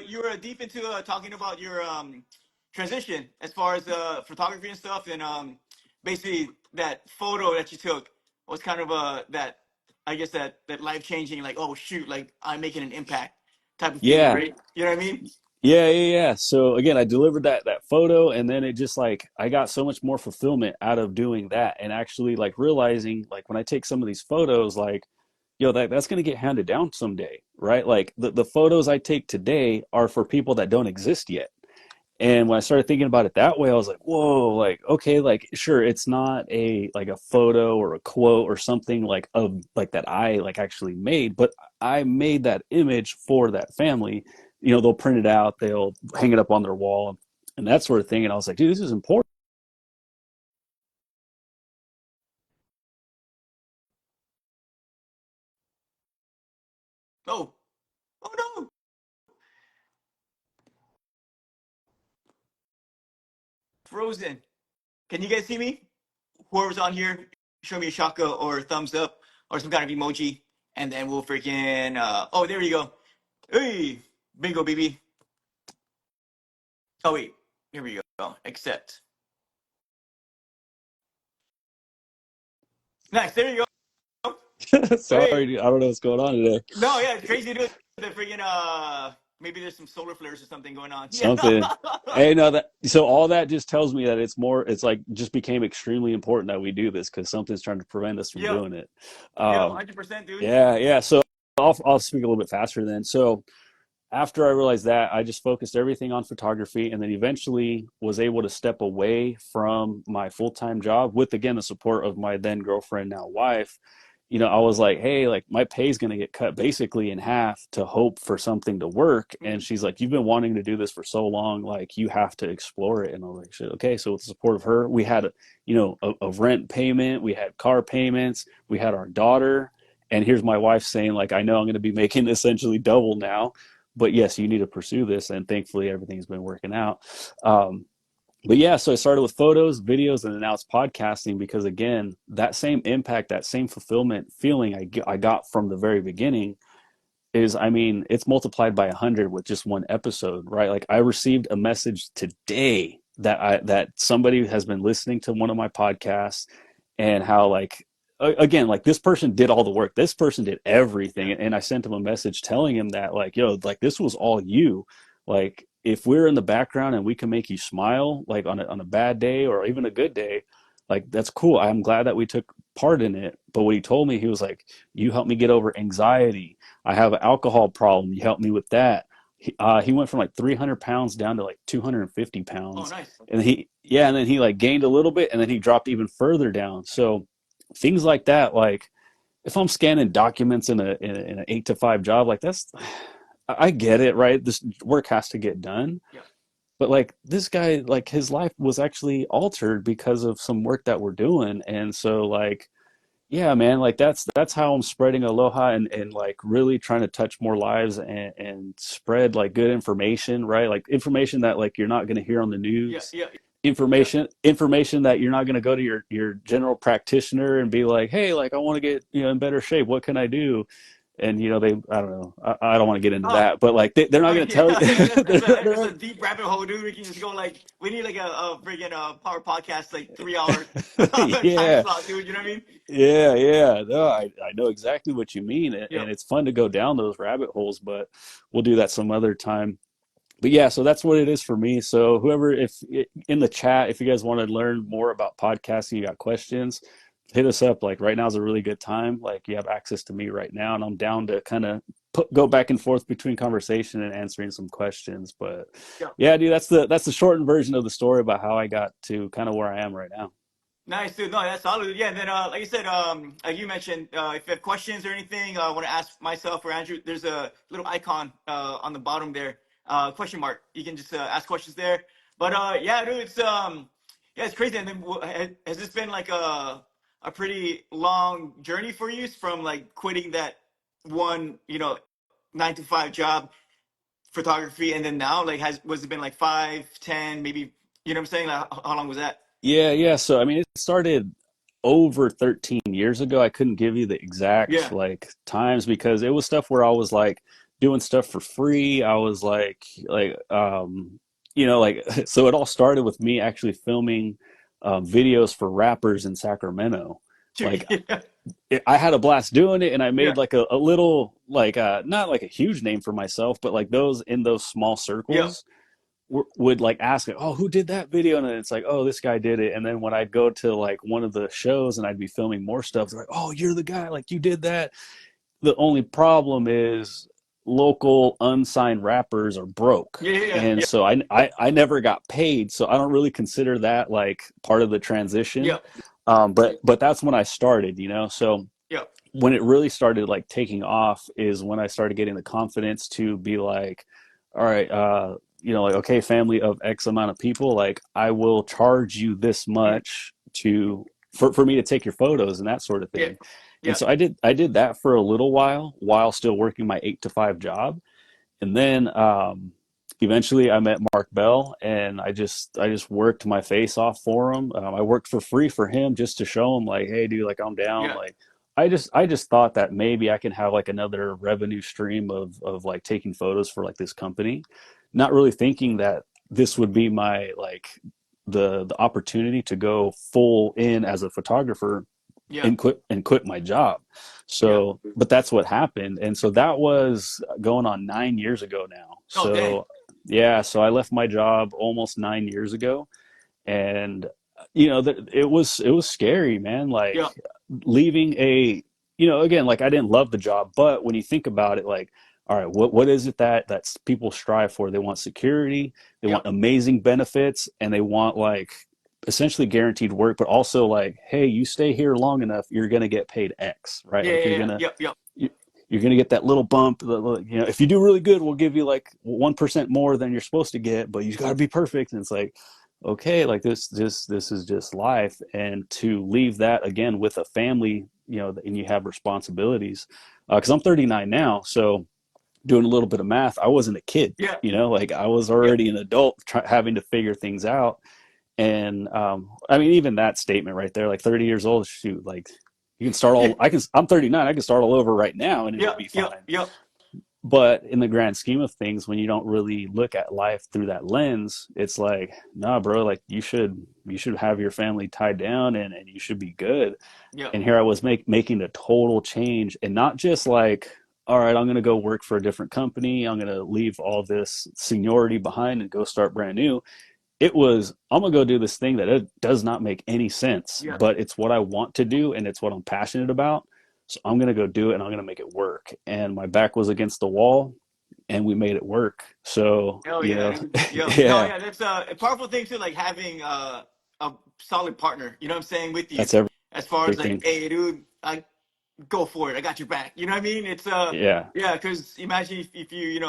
you were deep into talking about your transition as far as photography and stuff, and basically that photo that you took was kind of that, I guess, that life changing, like, oh shoot, like I'm making an impact type of feeling, Yeah. right? You know what I mean? Yeah. So again, I delivered that photo, and then it just like I got so much more fulfillment out of doing that, and actually like realizing like when I take some of these photos, like yo, that's gonna get handed down someday, right? Like the photos I take today are for people that don't exist yet. And when I started thinking about it that way, I was like, whoa, like, okay, like, sure, it's not a like a photo or a quote or something like of like that I like actually made, but I made that image for that family. They'll print it out, they'll hang it up on their wall and that sort of thing. And I was like, dude, this is important. Oh, oh no, frozen. Can you guys see me? Whoever's on here, show me a shaka or a thumbs up or some kind of emoji, and then we'll freaking. Oh, there you go. Hey, bingo, baby. Oh wait, here we go. Accept. Nice. There you go. Sorry, Hey. dude, I don't know what's going on today. No, yeah, it's crazy dude. The freaking maybe there's some solar flares or something going on. Yeah. Something. Hey, no, that so all that just tells me that it's like just became extremely important that we do this because something's trying to prevent us from Yep. doing it. Yep. Um, 100%, dude. yeah. So I'll speak a little bit faster then. So after I realized that, I just focused everything on photography and then eventually was able to step away from my full-time job with again the support of my then girlfriend, now wife. I was like, hey, like my pay's going to get cut basically in half to hope for something to work. And Mhm. she's like, you've been wanting to do this for so long, like you have to explore it. And I was like, shit, okay. So with the support of her, we had a rent payment, we had car payments, we had our daughter. And here's my wife saying, like, I know I'm going to be making essentially double now, but yes, you need to pursue this. And thankfully, everything's been working out. Um, but yeah, so I started with photos, videos, and then now it's podcasting because again, that same impact, that same fulfillment feeling I got from the very beginning is, I mean, it's multiplied by 100 with just one episode, right? Like I received a message today that somebody has been listening to one of my podcasts and how like again like this person did all the work, this person did everything, Yeah. and I sent him a message telling him that like yo, like this was all you. Like if we're in the background and we can make you smile like on a bad day or even a good day, like that's cool, I'm glad that we took part in it. But what he told me, he was like, you helped me get over anxiety, I have an alcohol problem, you helped me with that. He went from like 300 pounds down to like 250 Oh, pounds. nice. And and then he like gained a little bit and then he dropped even further down. So things like that, like if I'm scanning documents in an 8 to 5 job, like that's, I get it, right? This work has to get done. Yeah. But like this guy, like his life was actually altered because of some work that we're doing. And so like, yeah, man, like that's how I'm spreading aloha and like really trying to touch more lives and spread like good information, right? Like information that like you're not going to hear on the Yeah. news, Yeah. Yeah. information that you're not going to go to your general practitioner and be like, hey, like I want to get in better shape, what can I do? And they, I don't know, I don't want to get into Oh, that, but like they're not I going mean, to tell you. yeah, it's a they're it's a not, deep rabbit hole, dude. We can just go like we need like a freaking power podcast, like 3 hour time yeah. slot, dude. You know what I mean? Yeah. No, I know exactly what you mean. And Yep. it's fun to go down those rabbit holes, but we'll do that some other time. But yeah, so that's what it is for me. So whoever, if in the chat, if you guys want to learn more about podcasting, you got questions, hit us up. Like right now is a really good time. Like you have access to me right now, and I'm down to kind of go back and forth between conversation and answering some questions. But Yep. yeah, dude, that's the shortened version of the story about how I got to kind of where I am right now. Nice, dude. No, that's solid. Yeah, and then like you said, like you mentioned, if you have questions or anything, want to ask myself or Andrew, there's a little icon on the bottom there, question mark. You can just ask questions there. But yeah, dude, it's yeah, it's crazy. And then has this been like a pretty long journey for you from like quitting that one, 9 to 5 job, photography, and then now like was it been like 5, 10, maybe, you know what I'm saying? Like how long was that? Yeah. So I mean, it started over 13 years ago. I couldn't give you the exact Yeah. like times because it was stuff where I was like doing stuff for free. I was like, so it all started with me actually filming videos for rappers in Sacramento. Dude, Like yeah, I had a blast doing it, and I yeah, made like a little like not like a huge name for myself, but like those in those small yeah, circles would like ask it, oh, who did that video? And then it's like, oh, this guy did it. And then when I'd go to like one of the shows and I'd be filming more stuff, they're like, oh, you're the guy, like you did that. The only problem is local unsigned rappers are broke. yeah, yeah, And yeah, so I never got paid. So I don't really consider that like part of the transition. yeah, But that's when I started, So yeah, when it really started like taking off is when I started getting the confidence to be like, all right, like, okay, family of X amount of people, like I will charge you this mhm, much for me to take your photos and that sort of yeah, thing. And yeah, so I did that for a little while still working my 8 to 5 job. And then eventually I met Mark Bell, and I just worked my face off for him. I worked for free for him just to show him like, hey, dude, like I'm down. yeah, Like I just thought that maybe I can have like another revenue stream of like taking photos for like this company, not really thinking that this would be my like the opportunity to go full in as a photographer yeah, and quit my job. yeah. So, but that's what happened. And so that was going on 9 years ago now. Oh, dang. So yeah, so I left my job almost 9 years ago. And it was scary, man. Like Yeah, leaving again, like I didn't love the job, but when you think about it, like, all right, what is it that people strive for? They want security, they yeah, want amazing benefits, and they want like essentially guaranteed work, but also like, hey, you stay here long enough, you're gonna get paid X, right? yeah, Like yeah, yeah, yeah, you're gonna get that little bump. If you do really good, we'll give you like 1% more than you're supposed to get, but you got to be perfect. And it's like, okay, like this is just life. And to leave that again with a family, and you have responsibilities. Because I'm 39 now, so doing a little bit of math, I wasn't a kid. yeah, Like I was yeah, already an adult having to figure things out. And I mean, even that statement right there, like 30 years old, shoot, like you can start all. I'm 39. I can start all over right now, and it'll yeah, be yeah, fine. yeah, But in the grand scheme of things, when you don't really look at life through that lens, it's like, nah, bro, like you should have your family tied down, and you should be good. yeah, And here I was making a total change, and not just like, all right, I'm going to go work for a different company. I'm going to leave all this seniority behind and go start brand new. It was, I'm going to go do this thing that it does not make any sense, yeah. but it's what I want to do and it's what I'm passionate about. So I'm going to go do it and I'm going to make it work. And my back was against the wall and we made it work. So, Hell yeah, dude. Yeah. No, yeah, yeah, that's a powerful thing too, like having a solid partner, you know what I'm saying, with you. that's As far as like, everything. hey, dude, I go for it. I got your back. You know what I mean? It's Yeah, yeah, because imagine if you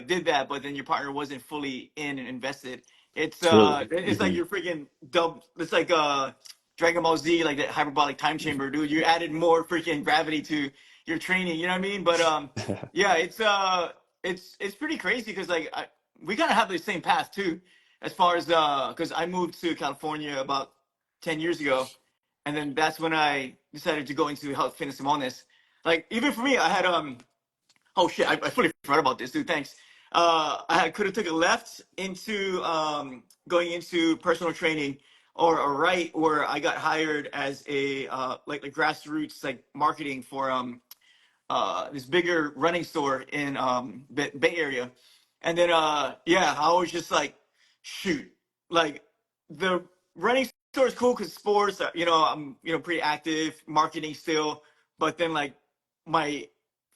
did that, but then your partner wasn't fully in and invested. absolutely. It's like Hmm. you're freaking dumb. It's like Dragon Ball Z, like that hyperbolic time chamber, dude. You added more freaking gravity to your training. You know what I mean? But yeah, it's pretty crazy because like we kind of have the same path too, as far as because I moved to California about 10 years ago, and then that's when I decided to go into health, fitness, and wellness. Like even for me, I had oh shit, I fully forgot about this, dude. Thanks. I could have took a left into going into personal training, or a right where I got hired as a like grassroots like marketing for this bigger running store in Bay Area, and then yeah, I was just like, shoot, like the running store is cool because sports, I'm pretty active, marketing still, but then like my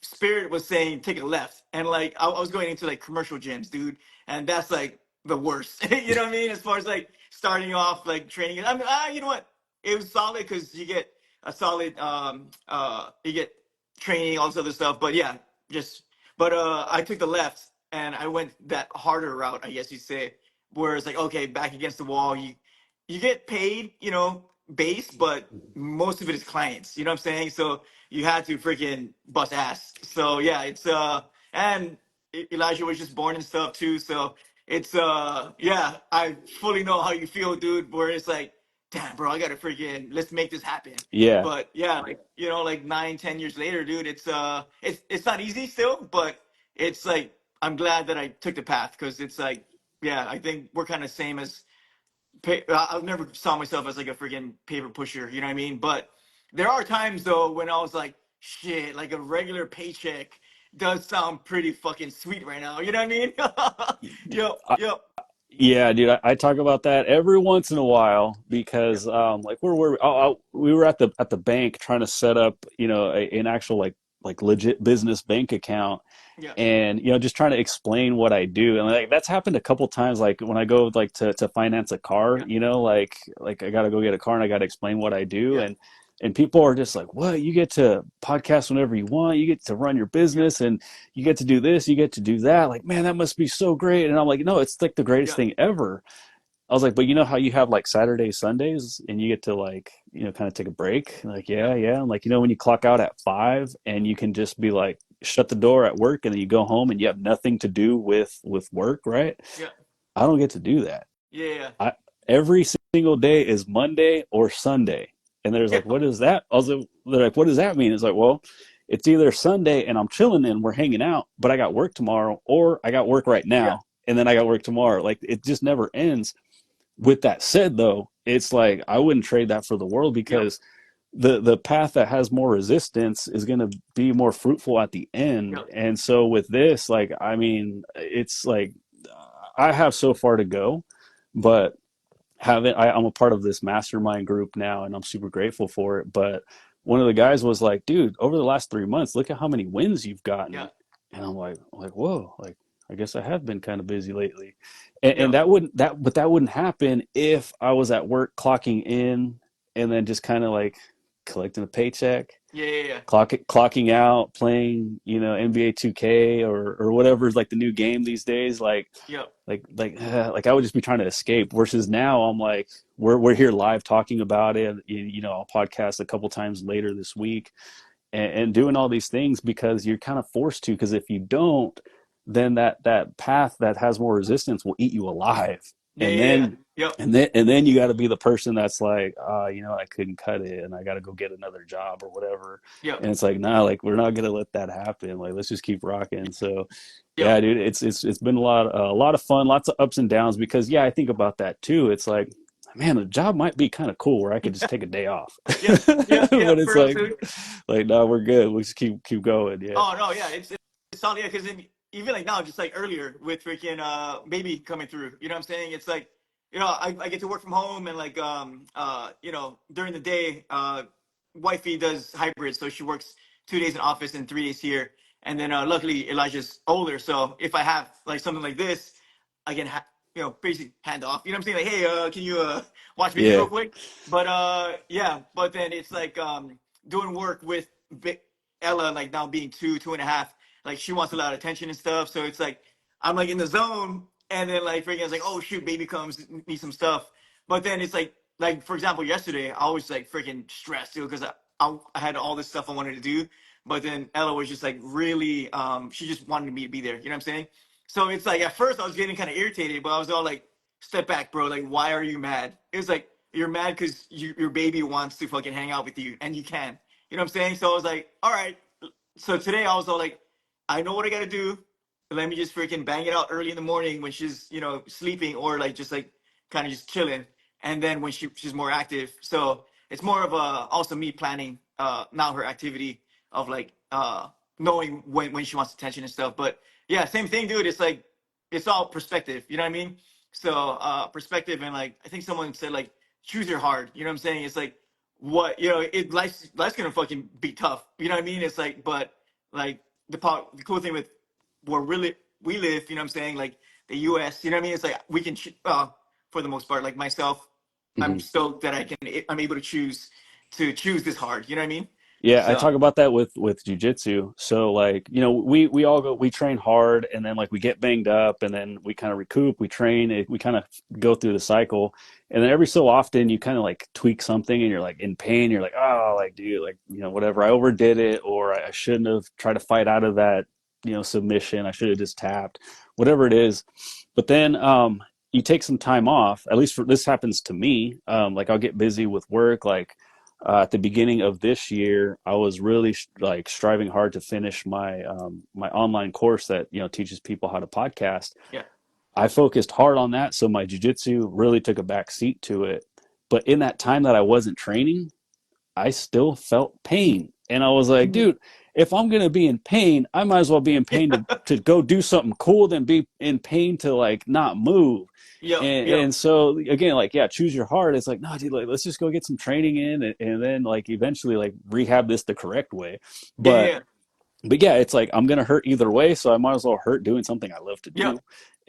spirit was saying take a left, and like I was going into like commercial gyms, dude, and that's like the worst. You know what I mean? As far as like starting off like training, I mean, you know what? It was solid because you get a solid you get training, all this other stuff. But yeah, just but I took the left and I went that harder route, I guess you say, where it's like okay, back against the wall. You get paid, base, but most of it is clients. You know what I'm saying? So you had to freaking bust ass. So yeah, it's and Elijah was just born and stuff too. So it's yeah, I fully know how you feel, dude. Where it's like, damn, bro, I gotta freaking let's make this happen. Yeah. But yeah, like like 9, 10 years later, dude, it's not easy still, but it's like I'm glad that I took the path because it's like, yeah, I think we're kind of same as. I never saw myself as like a freaking paper pusher, you know what I mean? But there are times though when I was like, shit, like a regular paycheck does sound pretty fucking sweet right now. You know what I mean? Yep, yep, Yeah, dude, I talk about that every once in a while yep, because like where were we? We were at the bank trying to set up, an actual like legit business bank account, yep, and just trying to explain what I do, and like that's happened a couple times, like when I go like to finance a car, yep, like I got to go get a car and I got to explain what I do, yep, and people are just like, what, you get to podcast whenever you want, you get to run your yep, business, and you get to do this, you get to do that, like, man, that must be so great. And I'm like, no, it's like the greatest yep, thing ever. I was like, but you know how you have like Saturdays, Sundays, and you get to like, kind of take a break? Like, yeah, yep, yeah. I'm like, when you clock out at 5 and you can just be like, shut the door at work, and then you go home and you have nothing to do with work, right? yep, I don't get to do that. yeah, I Every single day is Monday or Sunday. And there's yeah, like, what is that? I was like, they're like, what does that mean? It's like, well, it's either Sunday and I'm chilling and we're hanging out, but I got work tomorrow, or I got work right yeah, now and then I got work tomorrow. Like it just never ends. With that said, though, it's like I wouldn't trade that for the world, yep, because the path that has more resistance is going to be more fruitful at the end. yep, And so with this, like, I mean, it's like I have so far to go, but I'm a part of this mastermind group now, and I'm super grateful for it. But one of the guys was like, dude, over the last 3 months, look at how many wins you've gotten. yep, And I'm like, whoa, like I guess I have been kind of busy lately. And yep, that wouldn't happen if I was at work clocking in and then just kind of like collecting a paycheck, yeah, yeah, yeah, clocking out, playing, NBA 2K or whatever's like the new game these days. yep, Like I would just be trying to escape. Versus now, I'm like, we're here live talking about it. I'll podcast a couple times later this week, and doing all these things because you're kind of forced to. Because if you don't, then that path that has more resistance will eat you alive, yeah, and yeah, yeah, then yep, and then you got to be the person that's like, I couldn't cut it, and I got to go get another job or whatever. yep, And it's like, nah, like we're not gonna let that happen. Like let's just keep rocking. So yep, yeah, dude, it's been a lot of fun, lots of ups and downs. Because yeah, I think about that too. It's like, man, a job might be kind of cool where I could just take a day off, yep, yep, but yep, it's for real, like, dude. no, we're good. We just keep going. Yeah. Oh no, yeah, it's solid. Yeah, because even like now, just like earlier with freaking baby coming through, you know what I'm saying? It's like, I get to work from home and like during the day, wifey does hybrid, so she works 2 days in office and 3 days here. And then luckily Elijah's older, so if I have like something like this, I can basically hand off. You know what I'm saying? Like, hey, can you watch baby real Yeah. quick? But yeah, but then it's like doing work with Ella, like now being 2.5, like she wants a lot of attention and stuff. So it's like I'm like in the zone, and then like freaking, it's like, oh shoot, baby comes, needs some stuff. But then it's like for example, yesterday I was like freaking stressed too because I had all this stuff I wanted to do. But then Ella was just like really, she just wanted me to be there. You know what I'm saying? So it's like at first I was getting kind of irritated, but I was all like, step back, bro. Like, why are you mad? It was like, you're mad because your baby wants to fucking hang out with you and you can. You know what I'm saying? So I was like, all right. So today I was all like, I know what I got to do. Let me just freaking bang it out early in the morning when she's, sleeping, or like just like kind of just chilling. And then when she's more active. So it's more of also me planning now her activity of like knowing when she wants attention and stuff. But yeah, same thing, dude. It's like it's all perspective. You know what I mean? So perspective, and like I think someone said like choose your heart. You know what I'm saying? It's like what life's gonna fucking be tough. You know what I mean? It's like, but like the cool thing with where really we live, you know what I'm saying? Like the US, you know what I mean? It's like we can for the most part, like myself, I'm Mhm. stoked that I'm able to choose this hard. You know what I mean? Yeah, I So talk about that with jujitsu. So like, we all we train hard, and then like we get banged up, and then we kind of recoup, we train, we kind of go through the cycle. And then every so often you kind of like tweak something and you're like in pain, you're like, oh, like dude, like, whatever, I overdid it, or I shouldn't have tried to fight out of that, submission. I should have just tapped, whatever it is. But then you take some time off, at least for this happens to me. Like I'll get busy with work, like At the beginning of this year, I was really like striving hard to finish my my online course that teaches people how to podcast. Yeah. I focused hard on that, so my jujitsu really took a back seat to it. But in that time that I wasn't training, I still felt pain. And I was like, Mhm. dude, if I'm gonna be in pain, I might as well be in pain to go do something cool than be in pain to like not move. Yep. And Yep. so again, like yeah, choose your heart. It's like, no, dude, like let's just go get some training in and then like eventually like rehab this the correct way. Yeah. But Yeah. but yeah, it's like I'm gonna hurt either way, so I might as well hurt doing something I love to Yep. do.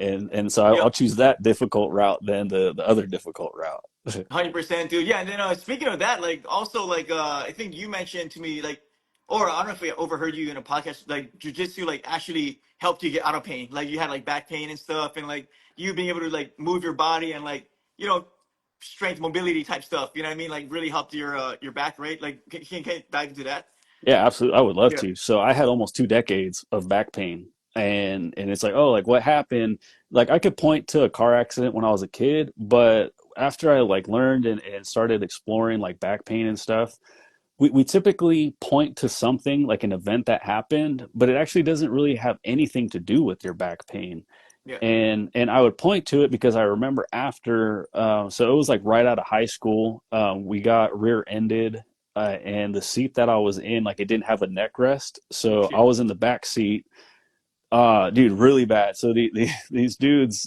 And so I'll Yep. choose that difficult route than the other difficult route. 100%, dude. Yeah, and then speaking of that, like also like I think you mentioned to me like, or I don't know if I overheard you in a podcast, like jujitsu like actually helped you get out of pain. Like you had like back pain and stuff, and like you being able to like move your body and like you know strength, mobility type stuff. You know what I mean? Like really helped your back, right? Like can you dive into that? Yeah, absolutely. I would love Yeah. to. So I had almost 2 decades of back pain. And it's like, oh, like what happened? Like I could point to a car accident when I was a kid, but after I like learned and started exploring like back pain and stuff, we typically point to something like an event that happened, but it actually doesn't really have anything to do with your back pain. Yeah. And I would point to it because I remember after, so it was like right out of high school, we got rear-ended, and the seat that I was in, like it didn't have a neck rest, Oh so I shit. was in the back seat. Dude, really bad. So these dudes,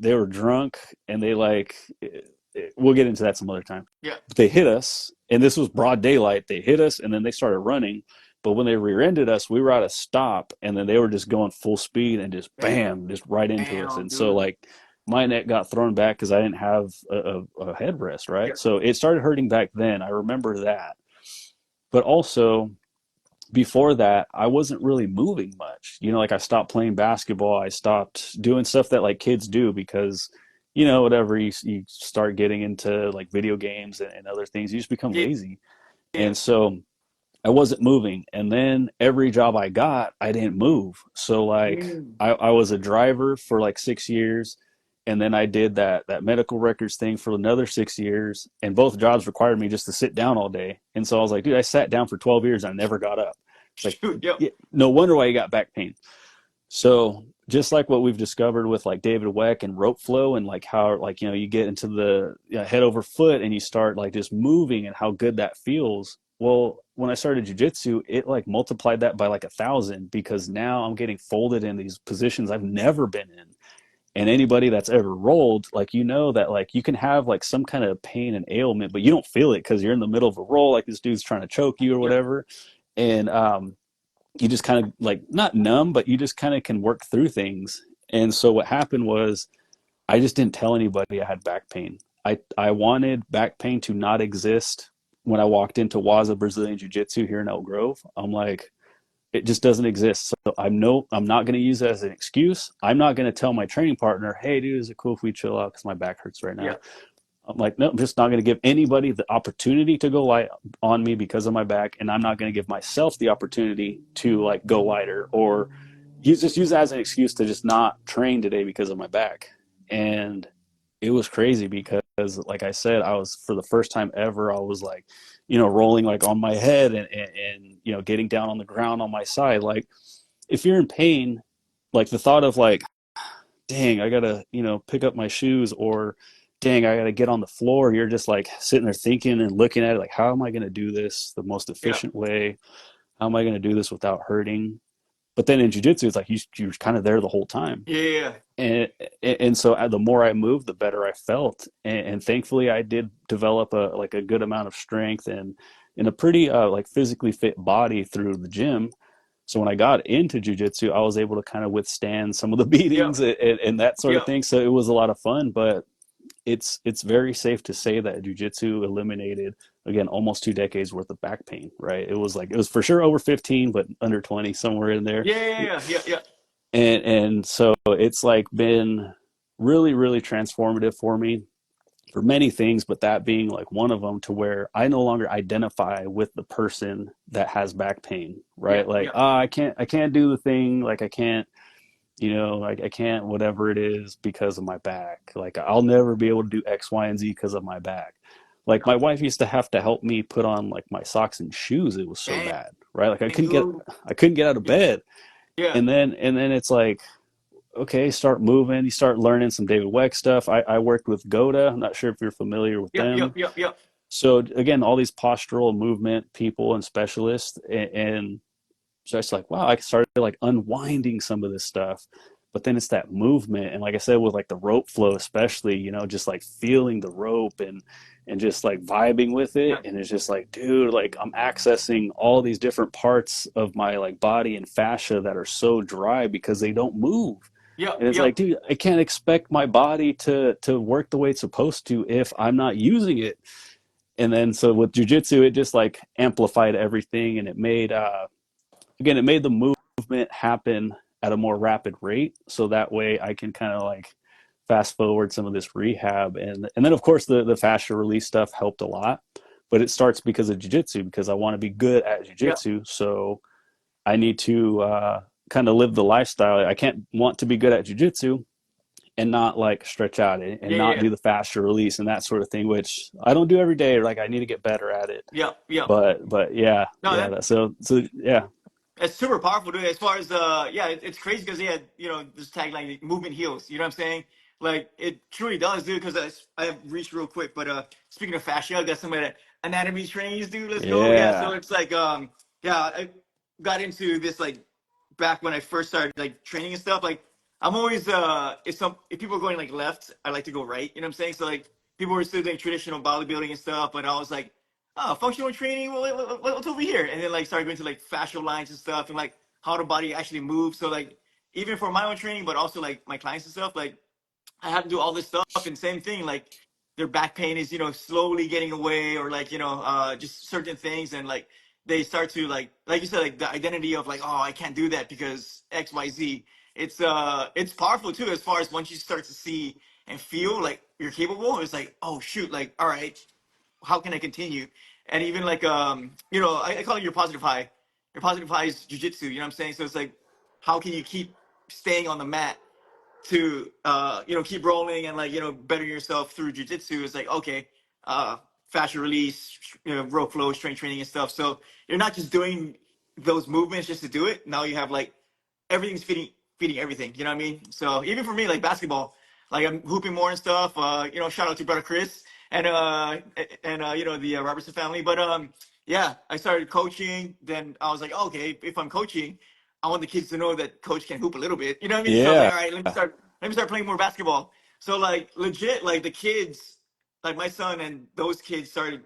they were drunk and they like, we'll get into that some other time. Yeah. But they hit us, and this was broad daylight. They hit us, and then they started running. But when they rear-ended us, we were at a stop, and then they were just going full speed and just Damn. bam, just right into us. Damn, And so dude. like my neck got thrown back because I didn't have a headrest, Yeah. right? So it started hurting back then. I remember that. But also before that, I wasn't really moving much. Like I stopped playing basketball. I stopped doing stuff that like kids do because, whatever you start getting into like video games and other things, you just become Yeah. lazy. Yeah. And so I wasn't moving. And then every job I got, I didn't move. So like Mm. I was a driver for like 6 years. And then I did that medical records thing for another 6 years. And both jobs required me just to sit down all day. And so I was like, dude, I sat down for 12 years. I never got up. It's like, Shoot. Yep. yeah, no wonder why you got back pain. So just like what we've discovered with like David Weck and rope flow and like how like you get into the head over foot and you start like just moving and how good that feels. Well, when I started jujitsu, it like multiplied that by like 1,000 because now I'm getting folded in these positions I've never been in. And anybody that's ever rolled, like that like you can have like some kind of pain and ailment, but you don't feel it because you're in the middle of a roll, like this dude's trying to choke you or Yep. whatever. And you just kind of like not numb, but you just kind of can work through things. And so what happened was I just didn't tell anybody I had back pain. I wanted back pain to not exist when I walked into Waza Brazilian Jiu Jitsu here in Elk Grove. I'm like, it just doesn't exist. So I'm not going to use it as an excuse. I'm not going to tell my training partner, hey, dude, is it cool if we chill out because my back hurts right now? Yep. I'm like, no, I'm just not going to give anybody the opportunity to go light on me because of my back, and I'm not going to give myself the opportunity to like go lighter or use that as an excuse to just not train today because of my back. And it was crazy because, like I said, I was for the first time ever, I was like, rolling like on my head and getting down on the ground on my side. Like, if you're in pain, like the thought of like dang, I gotta, pick up my shoes or dang, I gotta get on the floor. You're just like sitting there thinking and looking at it like, how am I gonna do this the most Yep. efficient way? How am I gonna do this without hurting? But then in jujitsu, it's like you're kind of there the whole time. Yeah. Yeah. And and so the more I moved, the better I felt. And thankfully, I did develop a good amount of strength and in a pretty like physically fit body through the gym. So when I got into jujitsu, I was able to kind of withstand some of the beatings Yep. and that sort of Yep. thing. So it was a lot of fun, but it's very safe to say that jujitsu eliminated again almost 2 decades worth of back pain. Right? It was for sure over 15, but under 20 somewhere in there. Yeah. Yeah. Yeah. Yeah. Yeah. And so it's like been really transformative for me for many things, but that being like one of them to where I no longer identify with the person that has back pain, Yeah. right? Like, Yeah. I can't do the thing. Like I can't, like I can't, whatever it is because of my back. Like I'll never be able to do X, Y, and Z because of my back. Like my wife used to have to help me put on like my socks and shoes. It was so Dang, bad, right? Like dude. I couldn't get out of Yeah, bed. yeah, And then it's like, okay, start moving. You start learning some David Weck stuff. I worked with Goda. I'm not sure if you're familiar with yep, yep, them. yep, yep. So again, all these postural movement people and specialists, and so it's like, wow, I started like unwinding some of this stuff. But then it's that movement. And like I said, with like the rope flow, especially, you know, just like feeling the rope and just like vibing with it. Yeah, And it's just like, dude, like I'm accessing all these different parts of my like body and fascia that are so dry because they don't move. yep, And it's yep. like, dude, I can't expect my body to work the way it's supposed to if I'm not using it. And then so with jujitsu, it just like amplified everything, and it made again, it made the movement happen at a more rapid rate. So that way I can kind of like fast forward some of this rehab. And then of course the fascia release stuff helped a lot. But it starts because of jiu-jitsu, because I want to be good at Yeah, jiu-jitsu. So I need to kind of live the lifestyle. I can't want to be good at jiu-jitsu and not like stretch out and yeah, not yeah, do the fascia release and that sort of thing, which I don't do every day. Like I need to get better at it. yeah, yeah. But yeah, No, yeah. So yeah, that's super powerful, dude. As far as yeah, it's crazy because yeah, you know, this tagline, movement heals. You know what I'm saying? Like it truly does, dude. Because I have reached real quick, but speaking of fascia, I got some of that anatomy trainings, dude. Let's go. Yeah, so yeah. it's like yeah, I got into this like back when I first started like training and stuff. Like I'm always if people are going like left, I like to go right. You know what I'm saying? So like people were still doing traditional bodybuilding and stuff, but I was like, oh, functional training, what's over here? And then like started going to like fascial lines and stuff and like how the body actually moves. So like even for my own training, but also like my clients and stuff, like I have to do all this stuff and same thing, like their back pain is, you know, slowly getting away or like, you know, just certain things and like they start to like you said, like the identity of like, oh, I can't do that because XYZ. It's powerful too, as far as once you start to see and feel like you're capable, it's like, oh shoot, like, all right, how can I continue? And even like you know, I call it your positive high. Your positive high is jujitsu. You know what I'm saying? So it's like, how can you keep staying on the mat to you know, keep rolling and like, you know, better yourself through jujitsu? It's like, okay, fascia release, you know, rope flow, strength training and stuff. So you're not just doing those movements just to do it. Now you have like everything's feeding everything. You know what I mean? So even for me, like basketball, like I'm hooping more and stuff. You know, shout out to brother Chris and you know, the Robertson family. But yeah, I started coaching. Then I was like, oh, okay, if I'm coaching, I want the kids to know that coach can hoop a little bit. You know what I mean? So I was like, Yeah. all right, let me start playing more basketball. So like legit, like the kids, like my son and those kids started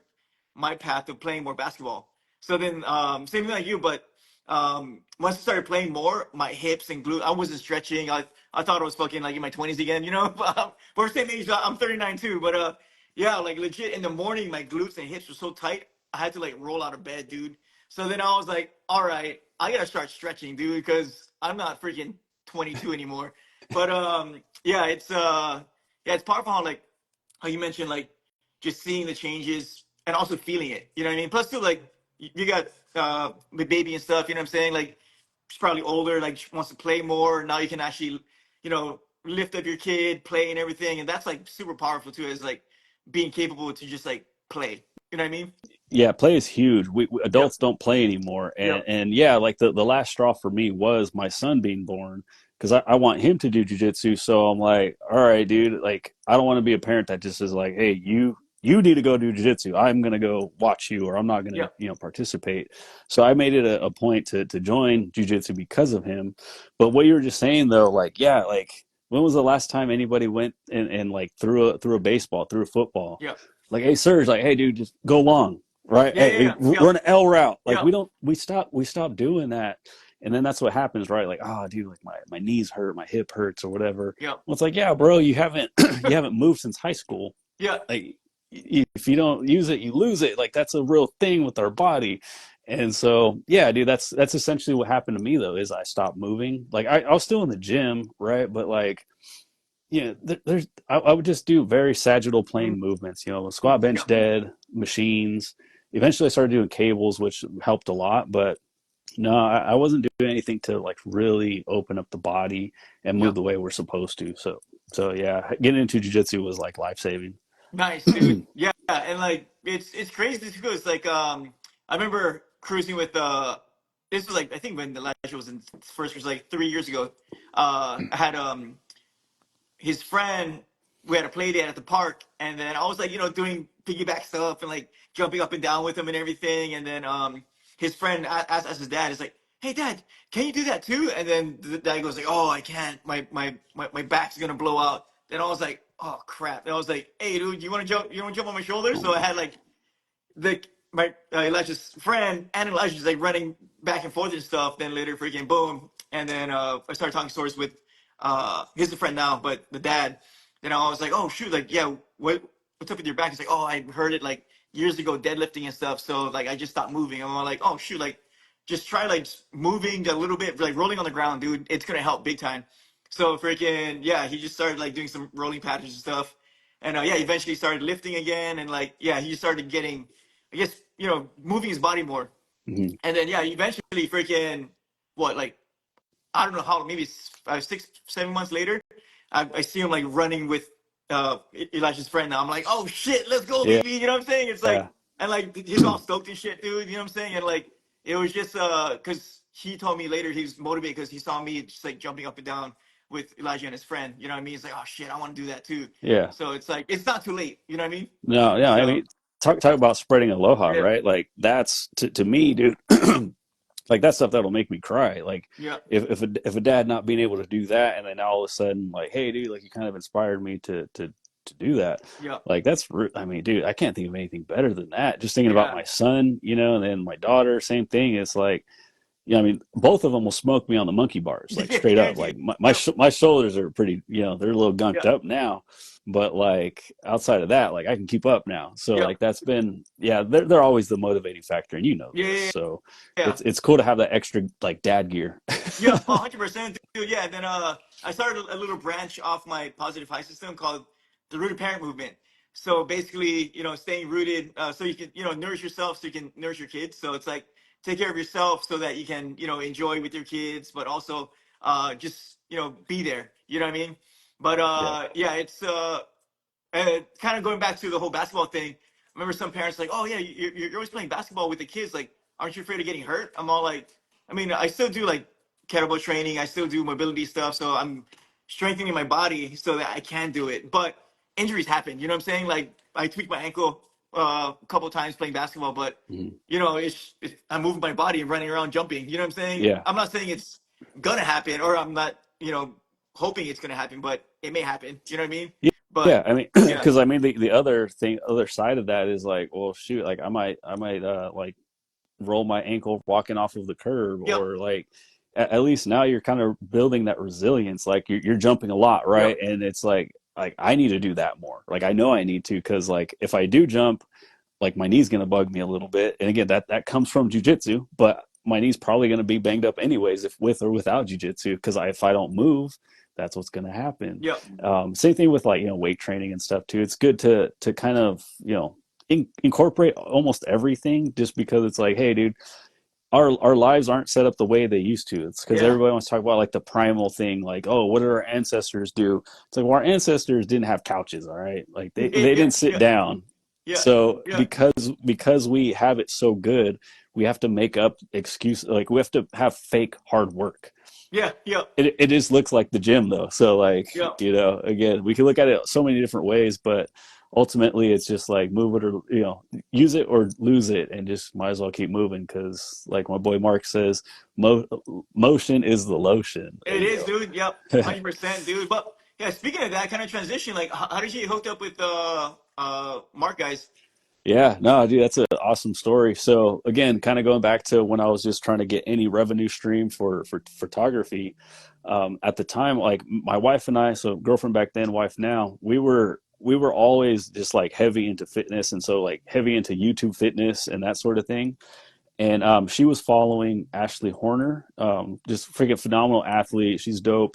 my path of playing more basketball. So then same thing like you, but once I started playing more, my hips and glute, I wasn't stretching. I thought I was fucking like in my 20s again, you know. We're same age. I'm 39 too, but yeah, like legit in the morning, my glutes and hips were so tight, I had to like roll out of bed, dude. So then I was like, all right, I gotta start stretching, dude, because I'm not freaking 22 anymore. But yeah, yeah, it's powerful how you mentioned like just seeing the changes and also feeling it. You know what I mean? Plus too, like you got the baby and stuff. You know what I'm saying? Like she's probably older, like she wants to play more. Now you can actually, you know, lift up your kid, play and everything, and that's like super powerful too. Is like being capable to just like play. You know what I mean? Yeah, play is huge. Yep. Adults don't play anymore, Yep. and yeah, like the last straw for me was my son being born, because I want him to do jujitsu. So I'm like, all right, dude, like I don't want to be a parent that just is like, hey, you need to go do jujitsu. I'm gonna go watch you, or I'm not gonna Yep. participate. So I made it a point to join jujitsu because of him. But what you were just saying though, like yeah, like when was the last time anybody went and like threw a baseball, threw a football? Yep. Like, hey, Serge, like, hey, dude, just go long, right? Yeah. Yeah. Hey, Yeah. Yep. run an L route. Like, Yep. we stop doing that, and then that's what happens, right? Like, oh, dude, like my knees hurt, my hip hurts, or whatever. Yep. Well, it's like, yeah, bro, you haven't you haven't moved since high school. Yeah. Like, if you don't use it, you lose it. Like, that's a real thing with our body. And so, yeah, dude, that's essentially what happened to me though. Is I stopped moving. Like, I was still in the gym, right? But like there's I would just do very sagittal Mm, plane movements, squat, bench, yep. dead, machines. Eventually I started doing cables, which helped a lot, but no, I wasn't doing anything to like really open up the body and move Yep. the way we're supposed to. So yeah, getting into jiu-jitsu was like life-saving. Nice, dude. Yeah, and like it's crazy too. It's like I remember cruising with this was like I think when Elijah was in first was like 3 years ago. I had his friend, we had a play date at the park, and then I was like, doing piggyback stuff and like jumping up and down with him and everything. And then his friend asked his dad, is like, "Hey, Dad, can you do that too?" And then the dad goes like, "Oh, I can't. My back's gonna blow out." Then I was like, "Oh crap!" And I was like, "Hey, dude, you want to jump? You want to jump on my shoulder?" So I had like the my Elijah's friend and Elijah's like running back and forth and stuff. Then later, freaking boom, and then I started talking stories with he's the friend now, but the dad. Then I was like, oh shoot, like yeah, what's up with your back? He's like, oh, I heard it like years ago deadlifting and stuff. So like I just stopped moving. I'm like, oh shoot, like just try like moving a little bit, like rolling on the ground, dude. It's gonna help big time. So freaking yeah, he just started like doing some rolling patterns and stuff. And yeah, eventually started lifting again, and like yeah, he started getting, I guess moving his body more. Mhm. And then yeah, eventually freaking what like I don't know how maybe 6 7 months later, I see him like running with Elijah's friend. Now I'm like, oh shit, let's go, Yeah. baby. You know what I'm saying? It's like and like he's all stoked and shit, dude. You know what I'm saying? And like it was just because he told me later he was motivated because he saw me just like jumping up and down with Elijah and his friend. You know what I mean? He's like, oh shit, I want to do that too. Yeah. So it's like it's not too late. You know what I mean? No, yeah. I So mean, talk about spreading aloha, yeah, right? Like that's to me, dude. Like that's stuff that'll make me cry. Like yeah, if a dad not being able to do that, and then all of a sudden, like, hey, dude, like you kind of inspired me to do that. yeah, Like I mean, dude, I can't think of anything better than that. Just thinking about yeah, my son, and then my daughter, same thing. It's like, I mean, both of them will smoke me on the monkey bars, like straight up. guaranteed. Like my my, Yep, sh- my shoulders are pretty, they're a little gunked yeah, up now, but like outside of that, like I can keep up now. So yep, like that's been, yeah, they're always the motivating factor, and yeah, this. yeah, So yeah. it's cool to have that extra like dad gear. Yeah, 100%, dude. Yeah, and then I started a little branch off my positive high system called the Rooted Parent Movement. So basically, staying rooted, so you can, nourish yourself, so you can nourish your kids. So it's like take care of yourself so that you can, enjoy with your kids, but also just, be there. You know what I mean? But Yeah. yeah, it's kind of going back to the whole basketball thing. I remember some parents like, "Oh yeah, you're always playing basketball with the kids. Like, aren't you afraid of getting hurt?" I'm all like, I mean, I still do like kettlebell training. I still do mobility stuff. So I'm strengthening my body so that I can do it. But injuries happen. You know what I'm saying? Like I tweaked my ankle a couple of times playing basketball, but Mhm. I'm moving my body and running around jumping. You know what I'm saying? Yeah. I'm not saying it's gonna happen, or I'm not, hoping it's gonna happen, but it may happen. You know what I mean? Yeah. Yeah, But I mean, yeah, because I mean, the other side of that is like, well, shoot, like I might like roll my ankle walking off of the curb, yep, or like at least now you're kind of building that resilience. Like you're jumping a lot, right? yep, And it's like I need to do that more. Like I know I need to, because like if I do jump, like my knee's gonna bug me a little bit. And again, that comes from jujitsu, but my knee's probably gonna be banged up anyways, if with or without jujitsu, because if I don't move, that's what's gonna happen. yep, Same thing with like weight training and stuff too. It's good to kind of incorporate almost everything, just because it's like, hey, dude, our lives aren't set up the way they used to. It's because yeah, everybody wants to talk about like the primal thing, like, oh, what did our ancestors do? It's like, well, our ancestors didn't have couches, all right? Like they yeah, didn't sit yeah, down. yeah, So yeah, because we have it so good, we have to make up excuse, like we have to have fake hard work. yeah, yeah, It just looks like the gym though. So like, yeah. again, we can look at it so many different ways, but ultimately it's just like move it, or use it or lose it, and just might as well keep moving, because like my boy Mark says, motion is the lotion. There It is, you dude. Yep, go. 100%, dude. But yeah, speaking of that kind of transition, like, how did you get hooked up with Mark guys? Yeah, no, dude, that's an awesome story. So again, kind of going back to when I was just trying to get any revenue stream for photography. At the time, like my wife and I, so girlfriend back then, wife now, we were always just like heavy into fitness, and so like heavy into YouTube fitness and that sort of thing. And she was following Ashley Horner, just freaking phenomenal athlete. She's dope.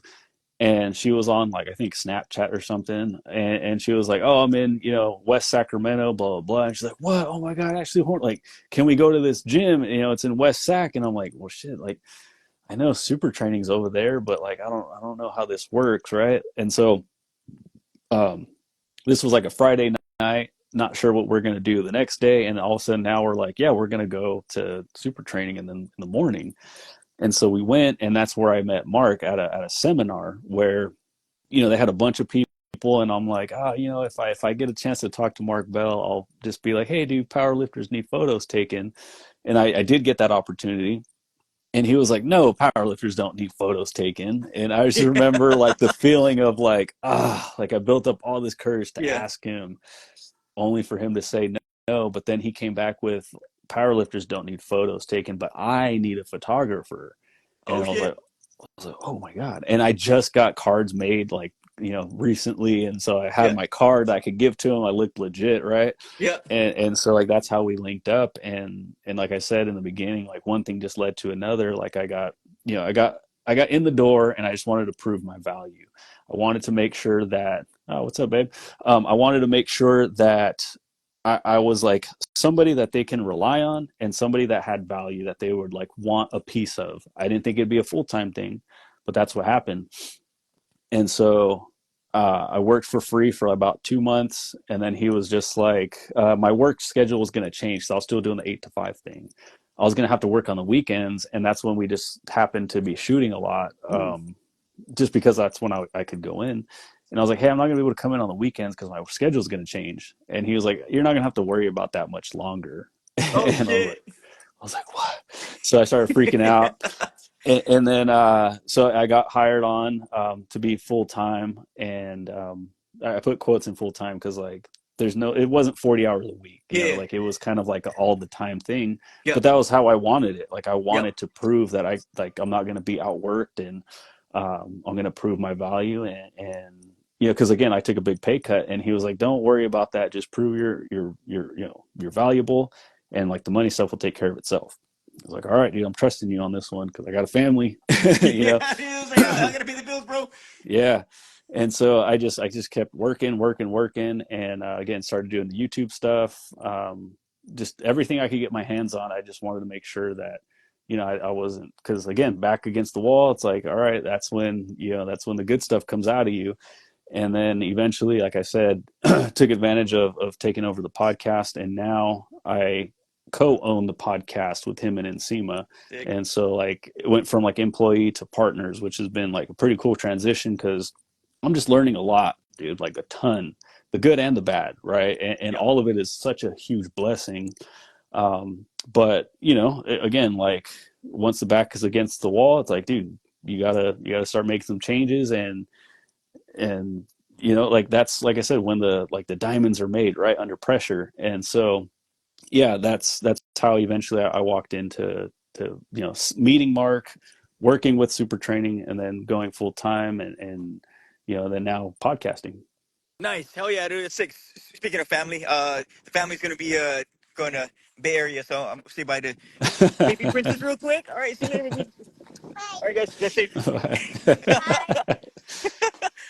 And she was on like I think Snapchat or something, and she was like, "Oh, I'm in West Sacramento, blah blah blah." And she's like, "What? Oh my God, Ashley Horn! Like, can we go to this gym? It's in West Sac." And I'm like, "Well, shit! Like, I know super training's over there, but like, I don't know how this works, right?" And so, um, this was like a Friday night. not sure what we're going to do the next day. And all of a sudden now we're like, yeah, we're going to go to super training in the morning. And so we went, and that's where I met Mark at a seminar where, they had a bunch of people, and I'm like, if I get a chance to talk to Mark Bell, I'll just be like, hey, do powerlifters need photos taken? And I did get that opportunity. And he was like, no, powerlifters don't need photos taken. And I just remember like the feeling of like, like I built up all this courage to Yeah. ask him, only for him to say no. But then he came back with, powerlifters don't need photos taken, but I need a photographer. And Oh I was like, shit. oh my God. And I just got cards made like, recently. And so I had Yeah. my card that I could give to him. I looked legit, right? Yeah. And so like that's how we linked up. And like I said in the beginning, like one thing just led to another. Like I got in the door, and I just wanted to prove my value. I wanted to make sure that, oh, what's up, babe? I wanted to make sure that I was like somebody that they can rely on, and somebody that had value that they would like want a piece of. I didn't think it'd be a full-time thing, but that's what happened. And so I worked for free for about 2 months, and then he was just like, my work schedule was going to change, so I was still doing the 8 to 5 thing. I was going to have to work on the weekends, and that's when we just happened to be shooting a lot, just because that's when I could go in. And I was like, hey, I'm not going to be able to come in on the weekends because my schedule is going to change. And he was like, you're not going to have to worry about that much longer. Oh And shit. I was like, what? So I started freaking out. And then so I got hired on to be full time, and I put quotes in full time because like it wasn't 40 hours a week, Yeah. like it was kind of like an all the time thing. But Yep. that was how I wanted it. Like I Yep. wanted to prove that I'm not going to be outworked, and I'm going to prove my value, and because again I took a big pay cut, and he was like, don't worry about that, just prove you're valuable, and like the money stuff will take care of itself. I was like, all right, dude, I'm trusting you on this one because I got a family, you know. Yeah, dude, it was like, I gotta pay the bills, bro. Yeah. And so I just kept working, and again started doing the YouTube stuff. Just everything I could get my hands on. I just wanted to make sure that I wasn't, because again, back against the wall. It's like, all right, that's when the good stuff comes out of you. And then eventually, like I said, took advantage of taking over the podcast, and now I co-own the podcast with him and Ensema. Sick. And so like it went from like employee to partners, which has been like a pretty cool transition because I'm just learning a lot, dude, like a ton, the good and the bad, right? And Yep. all of it is such a huge blessing. But again, like once the back is against the wall, it's like, dude, you gotta start making some changes, and like that's, like I said, when the diamonds are made right under pressure. And so yeah, that's how eventually I walked into meeting Mark, working with super training, and then going full time, and then now podcasting. Nice. Hell yeah, dude. It's sick. Speaking of family, the family's gonna be going to Bay Area, so I'm say bye to baby princess real quick. All right, see you later, baby. All right, guys, that's it.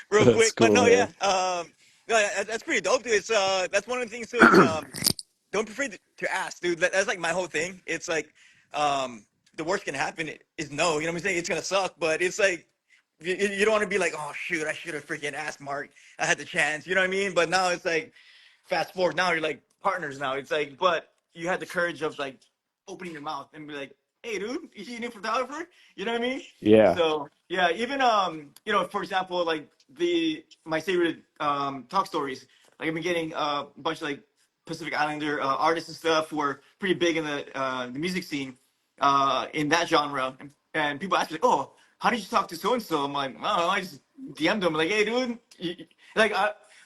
Real That's quick, but cool, no, yeah. man. No, that's pretty dope, dude. It's that's one of the things too. It's don't be afraid to ask, dude. That's like my whole thing. It's like, the worst can happen is no. You know what I'm saying? It's gonna suck, but it's like you don't want to be like, oh shoot, I should have freaking asked Mark. I had the chance. You know what I mean? But now it's like, fast forward. Now you're like partners. Now it's like, but you had the courage of like opening your mouth and be like, hey, dude, you need a photographer? You know what I mean? Yeah, So yeah, even for example, like my favorite talk stories. Like I've been getting a bunch of like Pacific Islander artists and stuff who are pretty big in the music scene in that genre. And people ask me like, "Oh, how did you talk to so and so?" I'm like, "I don't know. I just DM'd them like, hey, dude." Like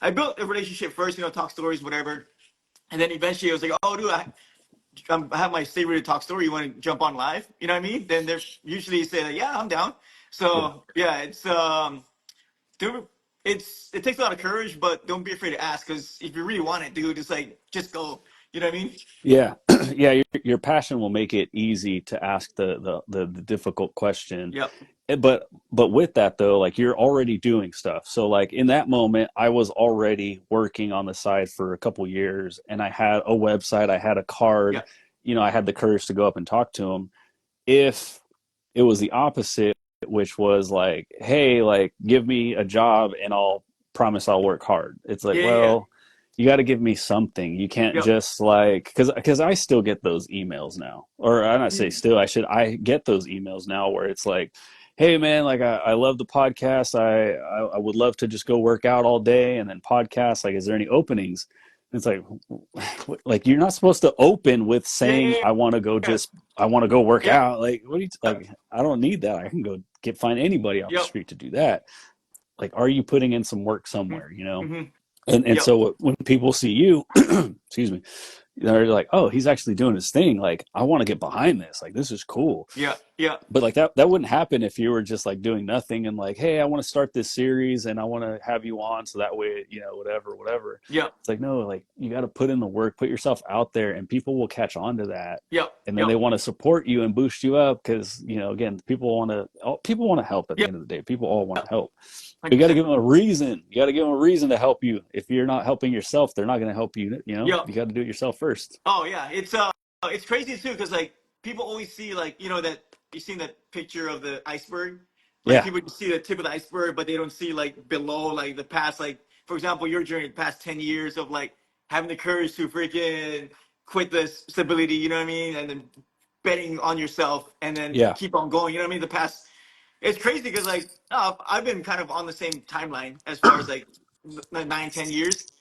I built a relationship first, talk stories, whatever. And then eventually I was like, "Oh, dude, I have my favorite talk story. You want to jump on live? You know what I mean?" Then there's usually say like, "Yeah, I'm down." yeah, So yeah, dude, it takes a lot of courage, but don't be afraid to ask because if you really want it, dude, it's like just go. You know what I mean? yeah. Yeah, your passion will make it easy to ask the difficult question. Yep. But with that though, like you're already doing stuff. So like in that moment, I was already working on the side for a couple years, and I had a website, I had a card, Yep. I had the courage to go up and talk to him. If it was the opposite, which was like, hey, like give me a job and I'll promise I'll work hard. It's like, Yeah. Yeah. well, you got to give me something. You can't Yep. just like, because I still get those emails now, or I not say Mm. still, I get those emails now where it's like, hey man, like I love the podcast. I would love to just go work out all day and then podcast. Like, is there any openings? And it's like, like you're not supposed to open with Yeah, saying yeah, yeah, I want to go work yeah, out. Like, what do you yeah, like? I don't need that. I can go find anybody off the yep. street to do that. Like, are you putting in some work Mm-hmm. somewhere? You know? Mm-hmm. And Yep. so when people see you, excuse me, they're like, oh, he's actually doing his thing. Like, I want to get behind this. Like, this is cool. Yeah. Yeah. But like that wouldn't happen if you were just like doing nothing and like, hey, I want to start this series and I want to have you on so that way, whatever. Yep. It's like, no, like you got to put in the work, put yourself out there, and people will catch on to that. Yep. And then Yep. they want to support you and boost you up because, again, people want to help at the Yep. end of the day. People all want Yep. to help. You got to 100%. give them a reason. You got to give them a reason to help you. If you're not helping yourself, they're not going to help you. Yep. You got to do it yourself first. Oh yeah, it's crazy too because like people always see like that you seen that picture of the iceberg. Like Yeah. people just see the tip of the iceberg, but they don't see like below like the past like for example your journey the past 10 years of like having the courage to freaking quit the stability. You know what I mean? And then betting on yourself and then Yeah. keep on going. You know what I mean? The past it's crazy because like I've been kind of on the same timeline as far as like 9, 10 years.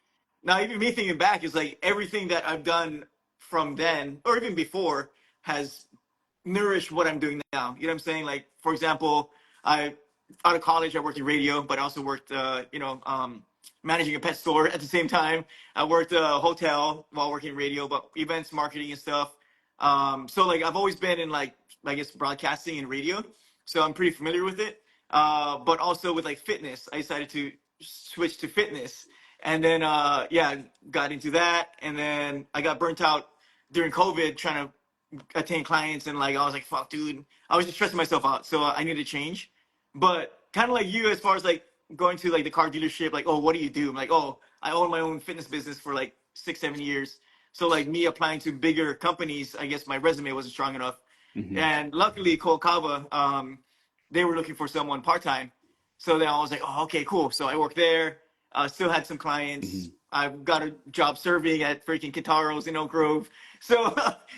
Now, even me thinking back is like everything that I've done from then or even before has nourish what I'm doing now. You know what I'm saying? Like, for example, I out of college, I worked in radio, but I also worked, managing a pet store at the same time. I worked a hotel while working in radio, but events, marketing, and stuff. So like I've always been in like I guess broadcasting and radio, so I'm pretty familiar with it. But also with like fitness, I decided to switch to fitness, and then yeah, got into that, and then I got burnt out during COVID trying to attain clients and like I was like, fuck, dude. I was just stressing myself out. So I needed to change. But kind of like you as far as like going to like the car dealership, like, oh, what do you do? I'm like, oh, I own my own fitness business for like 6, 7 years. So like me applying to bigger companies, I guess my resume wasn't strong enough. Hmm. And luckily Colcava, they were looking for someone part-time. So then I was like, oh, okay, cool. So I worked there, still had some clients. Hmm. I've got a job serving at freaking Kitaros in Oak Grove. So,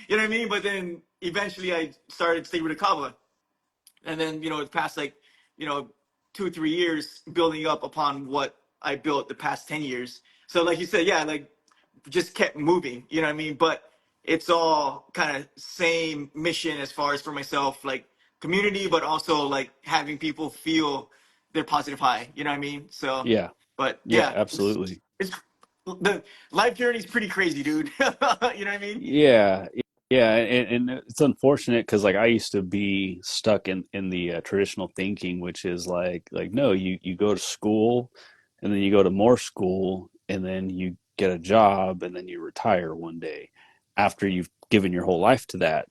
you know what I mean? But then eventually I started Stay with the Kava. And then, the past like, you know, 2, 3 years building up upon what I built the past 10 years. So like you said, yeah, like just kept moving, you know what I mean? But it's all kind of same mission as far as for myself, like community, but also like having people feel their positive high, you know what I mean? So, Yeah. but Yeah, yeah, absolutely. it's the life journey is pretty crazy, dude. You know what I mean? Yeah, yeah, and it's unfortunate because like I used to be stuck in the traditional thinking, which is like no, you go to school, and then you go to more school, and then you get a job, and then you retire one day after you've given your whole life to that.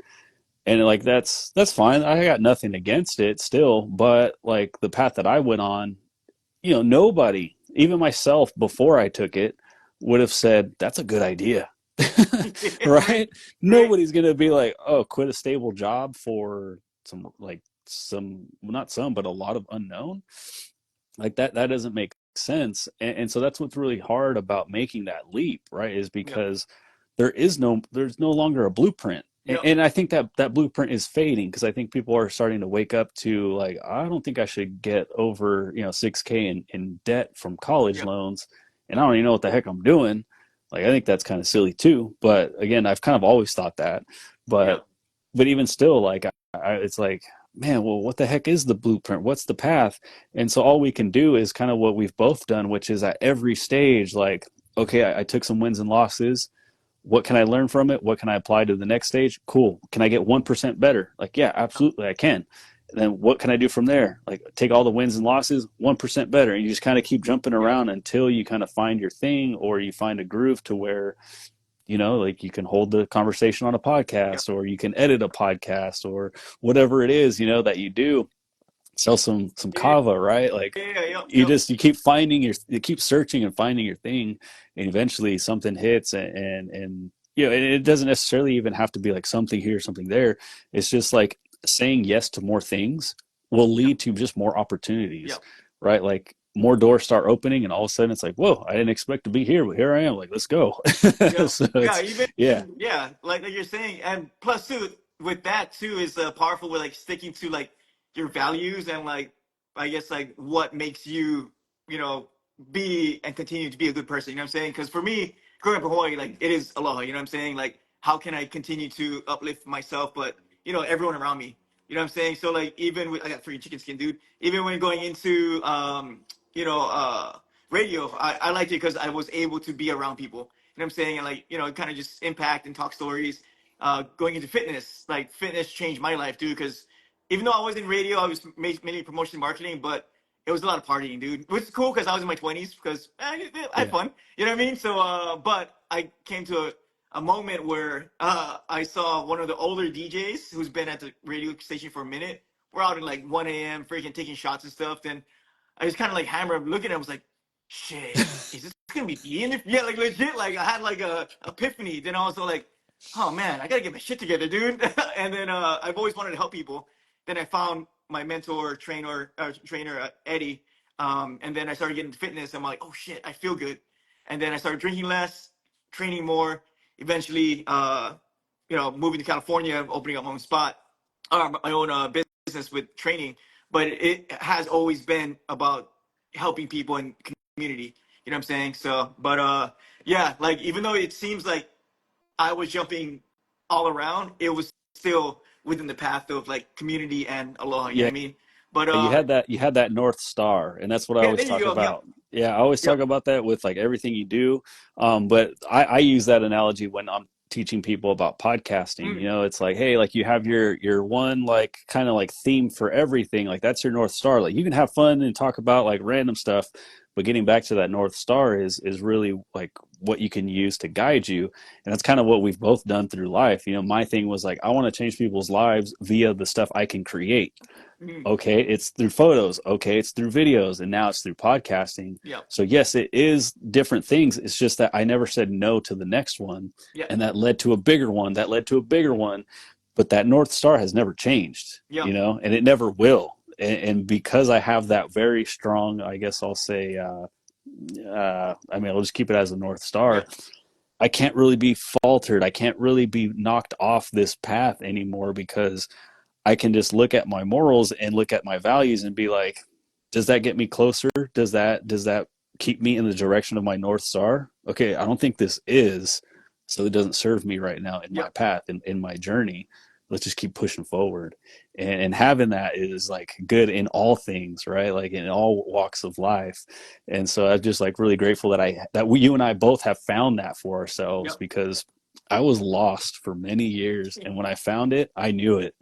And like that's fine. I got nothing against it still, but like the path that I went on, nobody, even myself before I took it, would have said that's a good idea. Right, Right? right. Nobody's going to be like, oh, quit a stable job for not some, but a lot of unknown. Like that doesn't make sense. And so that's what's really hard about making that leap, right? Is Yep, because there's no longer a blueprint. yep, And I think that blueprint is fading because I think people are starting to wake up to like, I don't think I should get over, 6K in debt from college yep, loans. And I don't even know what the heck I'm doing. Like, I think that's kind of silly too. But again, I've kind of always thought that. But, yep, but even still, like, it's like, man, well, what the heck is the blueprint? What's the path? And so all we can do is kind of what we've both done, which is at every stage, like, okay, I took some wins and losses. What can I learn from it? What can I apply to the next stage? Cool. Can I get 1% better? Like, yeah, absolutely, I can. And then what can I do from there? Like, take all the wins and losses, 1% better. And you just kind of keep jumping yep, around until you kind of find your thing or you find a groove to where, like you can hold the conversation on a yep. podcast or you can edit a podcast or whatever it is, that you do, sell some Yeah, kava, right? Like yeah, yeah, yep, you yep, just you keep searching and finding your thing, and eventually something hits, and it doesn't necessarily even have to be like something here, something there. It's just like saying yes to more things will yep, lead to just more opportunities, yep, right? Like more doors start opening, and all of a sudden it's like, whoa, I didn't expect to be here, but here I am. Like, let's go. Yeah, So yeah, it's even yeah, yeah, like you're saying, and plus too with that too is powerful with like sticking to like your values and like I guess like what makes you you know be and continue to be a good person. You know what I'm saying? Because for me, growing up in Hawaii, like it is aloha. You know what I'm saying? Like how can I continue to uplift myself, but everyone around me. You know what I'm saying? So like even with I got free chicken skin, dude. Even when going into you know uh radio, I liked it because I was able to be around people. You know what I'm saying? And like, kind of just impact and talk stories. Going into fitness, like fitness changed my life, dude. Because even though I was in radio, I was mainly promotion marketing, but it was a lot of partying, dude. Which is cool because I was in my 20s because I had yeah, fun. You know what I mean? So, but I came to a moment where I saw one of the older DJs who's been at the radio station for a minute. We're out at like 1 a.m. freaking taking shots and stuff. Then I was kind of like hammered, looking at him, I was like, shit, is this gonna be me in the yeah, like legit, like I had like a epiphany. Then I was like, oh man, I gotta get my shit together, dude. And then I've always wanted to help people. Then I found my mentor, trainer Eddie. And then I started getting into fitness. I'm like, oh shit, I feel good. And then I started drinking less, training more. Eventually, moving to California, opening up my own spot, my own business with training. But it has always been about helping people and community. You know what I'm saying? So, but yeah, like even though it seems like I was jumping all around, it was still within the path of like community and aloha. You know yeah. what I mean? But You had that North Star, and that's what I yeah, always there you talk go. Yep, about. Yeah, I always talk yep. about that with like everything you do. But I use that analogy when I'm teaching people about podcasting. Mm, It's like, hey, like you have your one like kind of like theme for everything. Like that's your North Star. Like you can have fun and talk about like random stuff, but getting back to that North Star is really like what you can use to guide you. And that's kind of what we've both done through life. My thing was like I want to change people's lives via the stuff I can create. mm, Okay, it's through photos. Okay, it's through videos, and now it's through podcasting. yep, So yes, it is different things. It's just that I never said no to the next one, yep, and that led to a bigger one, that led to a bigger one. But that North Star has never changed, yep, and it never will. And because I have that very strong, I guess I'll say, I mean, I'll just keep it as a North Star. yep, I can't really be faltered. I can't really be knocked off this path anymore because I can just look at my morals and look at my values and be like, does that get me closer? Does that keep me in the direction of my North Star? Okay, I don't think this is, so it doesn't serve me right now in my yep, path in my journey. Let's just keep pushing forward. And having that is like good in all things, right? Like in all walks of life. And so I'm just like really grateful you and I both have found that for ourselves yep. because I was lost for many years, and when I found it, I knew it.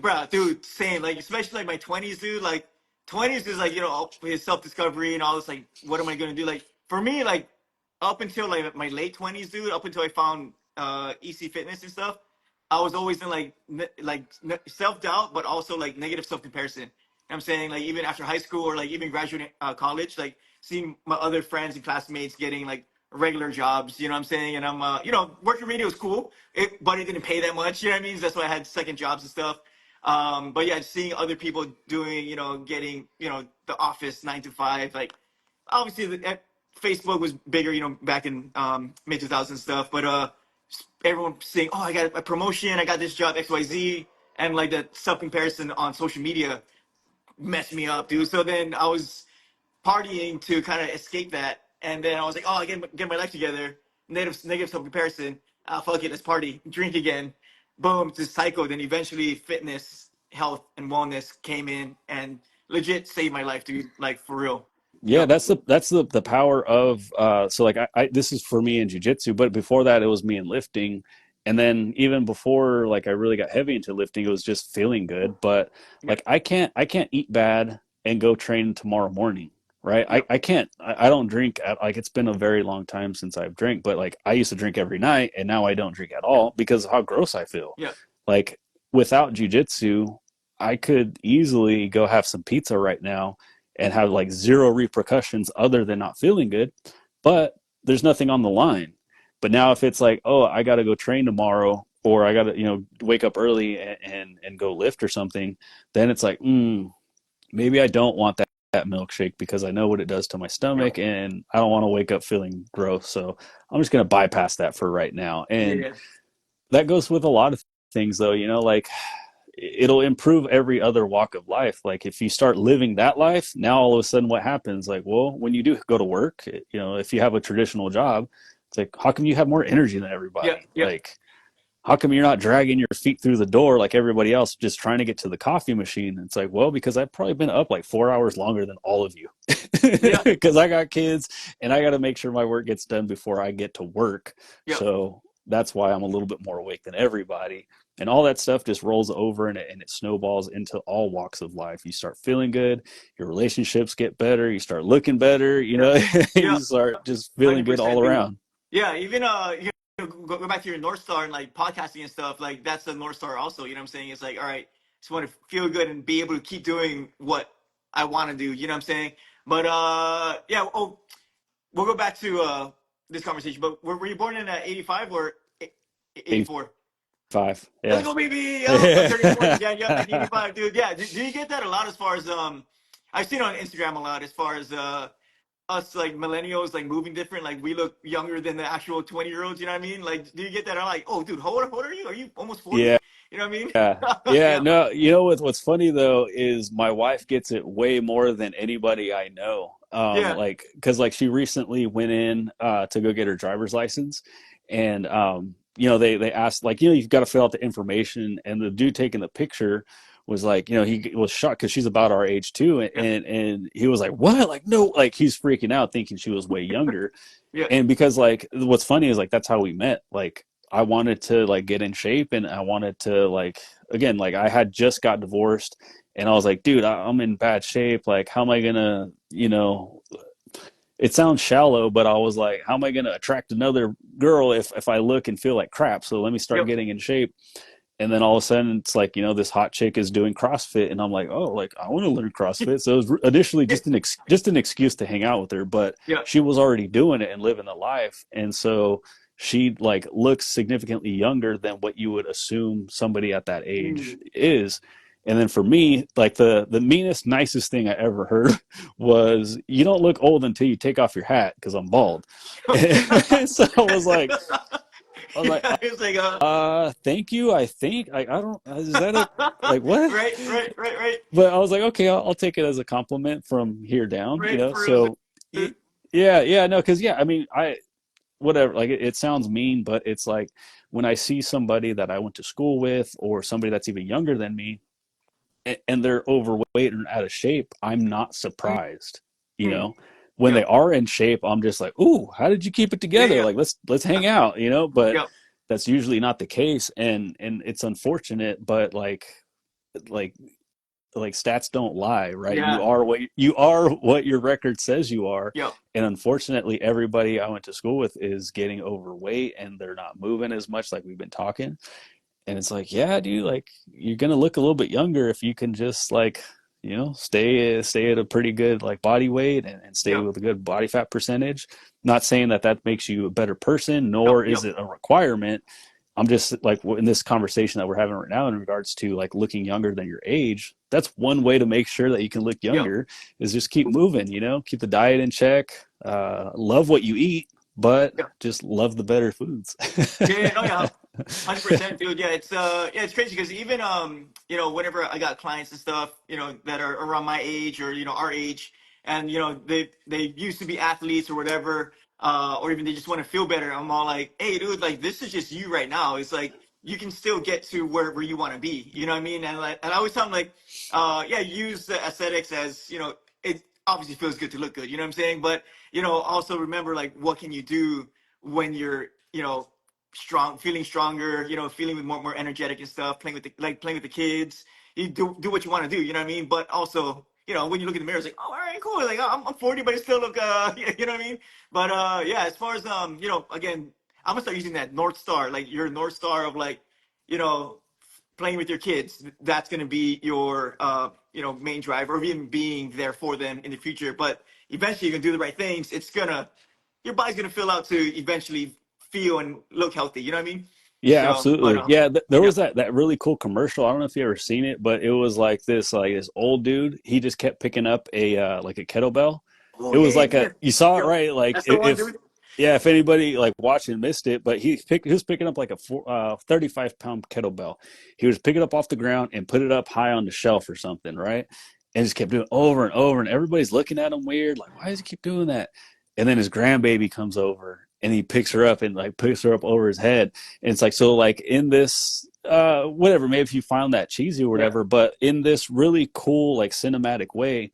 Bro, dude, same. Like, especially like my 20s, dude. Like, 20s is like, his self discovery and all this. Like, what am I gonna do? Like, for me, like, up until like my late 20s, dude. Up until I found EC fitness and stuff, I was always in like self doubt, but also like negative self comparison. I'm saying like even after high school or like even graduating college, like seeing my other friends and classmates getting like regular jobs, you know what I'm saying? And I'm, working radio is cool, but it didn't pay that much, you know what I mean? That's why I had second jobs and stuff. But yeah, seeing other people doing, getting, the office 9 to 5, like obviously Facebook was bigger, back in mid 2000s stuff, but everyone saying, oh, I got a promotion, I got this job, XYZ, and like the self comparison on social media messed me up, dude. So then I was partying to kind of escape that. And then I was like, oh, I get my life together. Negative self comparison. Fuck it, let's party, drink again. Boom, this cycle. Then eventually, fitness, health, and wellness came in and legit saved my life, dude. Like for real. Yeah, Yep. that's the power of so like I this is for me in jujitsu, but before that it was me in lifting, and then even before like I really got heavy into lifting, it was just feeling good. But Yep. like I can't eat bad and go train tomorrow morning, right? I Yep. I can't I don't drink like it's been a very long time since I've drank, but like I used to drink every night and now I don't drink at all because of how gross I feel. Yep. Like without jujitsu, I could easily go have some pizza right now and have like zero repercussions other than not feeling good, but there's nothing on the line. But now if it's like, oh, I got to go train tomorrow or I got to, wake up early and go lift or something, then it's like, maybe I don't want that that milkshake because I know what it does to my Yep. stomach and I don't want to wake up feeling gross. So I'm just going to bypass that for right now. And Yeah. that goes with a lot of things though, like it'll improve every other walk of life. Like if you start living that life, now all of a sudden what happens? Like, well, when you do go to work, if you have a traditional job, it's like, how come you have more energy than Yeah. everybody? Yeah. Like, how come you're not dragging your feet through the door like everybody else, just trying to get to the coffee machine? It's like, well, because I've probably been up like 4 hours longer than all of you Yeah. because I got kids and I got to make sure my work gets done before I get to work. Yeah. So that's why I'm a little bit more awake than everybody. And all that stuff just rolls over and it snowballs into all walks of life. You start feeling good, your relationships get better, you start looking better, Yeah. you Yeah. start just feeling good all 100%, dude. around. Yeah, even go back to your North Star and like podcasting and stuff, like that's the North Star also, you know what I'm saying? It's like, all right, just want to feel good and be able to keep doing what I want to do, you know what I'm saying? But yeah, oh, we'll go back to this conversation, but were you born in 85 or 84? 85. Let's Yeah. go, baby. I'm turning 40. Yeah, yeah, 1985, dude. Yeah, do you get that a lot as far as I've seen it on Instagram a lot as far as us like millennials like moving different, like we look younger than the actual 20-year-olds, you know what I mean? Like, do you get that? I'm like, oh dude, how old are you? Are you almost 40? Yeah. You know what I mean? Yeah. Yeah. Yeah. No, what's funny though is my wife gets it way more than anybody I know. Yeah. Like, cause like she recently went in to go get her driver's license and they asked like, you've got to fill out the information and the dude taking the picture was like, he was shocked because she's about our age too. Yeah. And he was like, what? Like, no, like he's freaking out thinking she was way younger. Yeah. And because like what's funny is like that's how we met. Like I wanted to like get in shape and I wanted to like again like I had just got divorced and I was like, dude, I'm in bad shape. Like how am I gonna it sounds shallow, but I was like, how am I gonna attract another girl if I look and feel like crap? So let me start Yep. getting in shape. And then all of a sudden it's like this hot chick is doing CrossFit and I'm like, oh, like I want to learn CrossFit. So it was initially just an excuse to hang out with her, but Yeah. she was already doing it and living the life. And so she like looks significantly younger than what you would assume somebody at that age Mm. is. And then for me, like the meanest, nicest thing I ever heard was, "You don't look old until you take off your hat," because I'm bald. And so I was like, Yeah, it's like thank you. I think I don't. Is that a like what? right, right, right, right, But I was like, okay, I'll take it as a compliment from here down. right, for real. So yeah, yeah, no, because yeah, I mean, I whatever. Like it sounds mean, but it's like when I see somebody that I went to school with, or somebody that's even younger than me, and they're overweight and out of shape, I'm not Mm, surprised. You mm. know, when Yeah, they are in shape, I'm just like, ooh, how did you keep it yeah, together? yeah, Like let's hang out. But yeah, that's usually not the case, and it's unfortunate, but like like stats don't lie, right? yeah, You are what your record says you are. yeah, And unfortunately, everybody I went to school with is getting overweight and they're not moving as much like we've been talking. And it's like, yeah, dude, like you're gonna look a little bit younger if you can just like, stay at a pretty good like body weight and stay yeah, with a good body fat percentage. Not saying that that makes you a better person, yeah, nor yeah, is it a requirement. I'm just like in this conversation that we're having right now in regards to like looking younger than your age. That's one way to make sure that you can look yeah, younger is just keep moving, keep the diet in check, love what you eat, but yeah. just love the better foods. Yeah, yeah, no, yeah, 100%, dude. Yeah, it's crazy because even whenever I got clients and stuff, that are around my age or our age, and they used to be athletes or whatever, or even they just want to feel better. I'm all like, hey, dude, like this is just you right now. It's like you can still get to wherever you want to be. You know what I mean? And I always tell them like, yeah, use the aesthetics as it obviously feels good to look good. You know what I'm saying? But also remember like what can you do when you're strong, feeling stronger, feeling more energetic and stuff, playing with the kids. You do what you want to do, you know what I mean? But also, when you look in the mirror, it's like, oh, all right, cool. Like I'm 40, but I still look, you know what I mean? But yeah, as far as again, I'm gonna start using that North Star, like your North Star of like, you know, playing with your kids. That's gonna be your main driver, or even being there for them in the future. But eventually, you're gonna do the right things. Your body's gonna fill out to eventually feel and look healthy. You know what I mean? Yeah, So, but absolutely. Yeah, there yeah. was that really cool commercial. I don't know if you ever seen it, but it was like this old dude. He just kept picking up a like a kettlebell. Oh It yeah, was yeah, like a yeah. you saw it Yep. right. Like That's the one, if dude. yeah, if anybody like watching missed it, but he was picking up like a 35-pound kettlebell. He was picking it up off the ground and put it up high on the shelf or something, right? And just kept doing it over and over, and everybody's looking at him weird, like why does he keep doing that? And then his grandbaby comes over and he picks her up and like picks her up over his head. And it's like, so like in this, whatever, maybe if you found that cheesy or Yeah. whatever, but in this really cool, like cinematic way,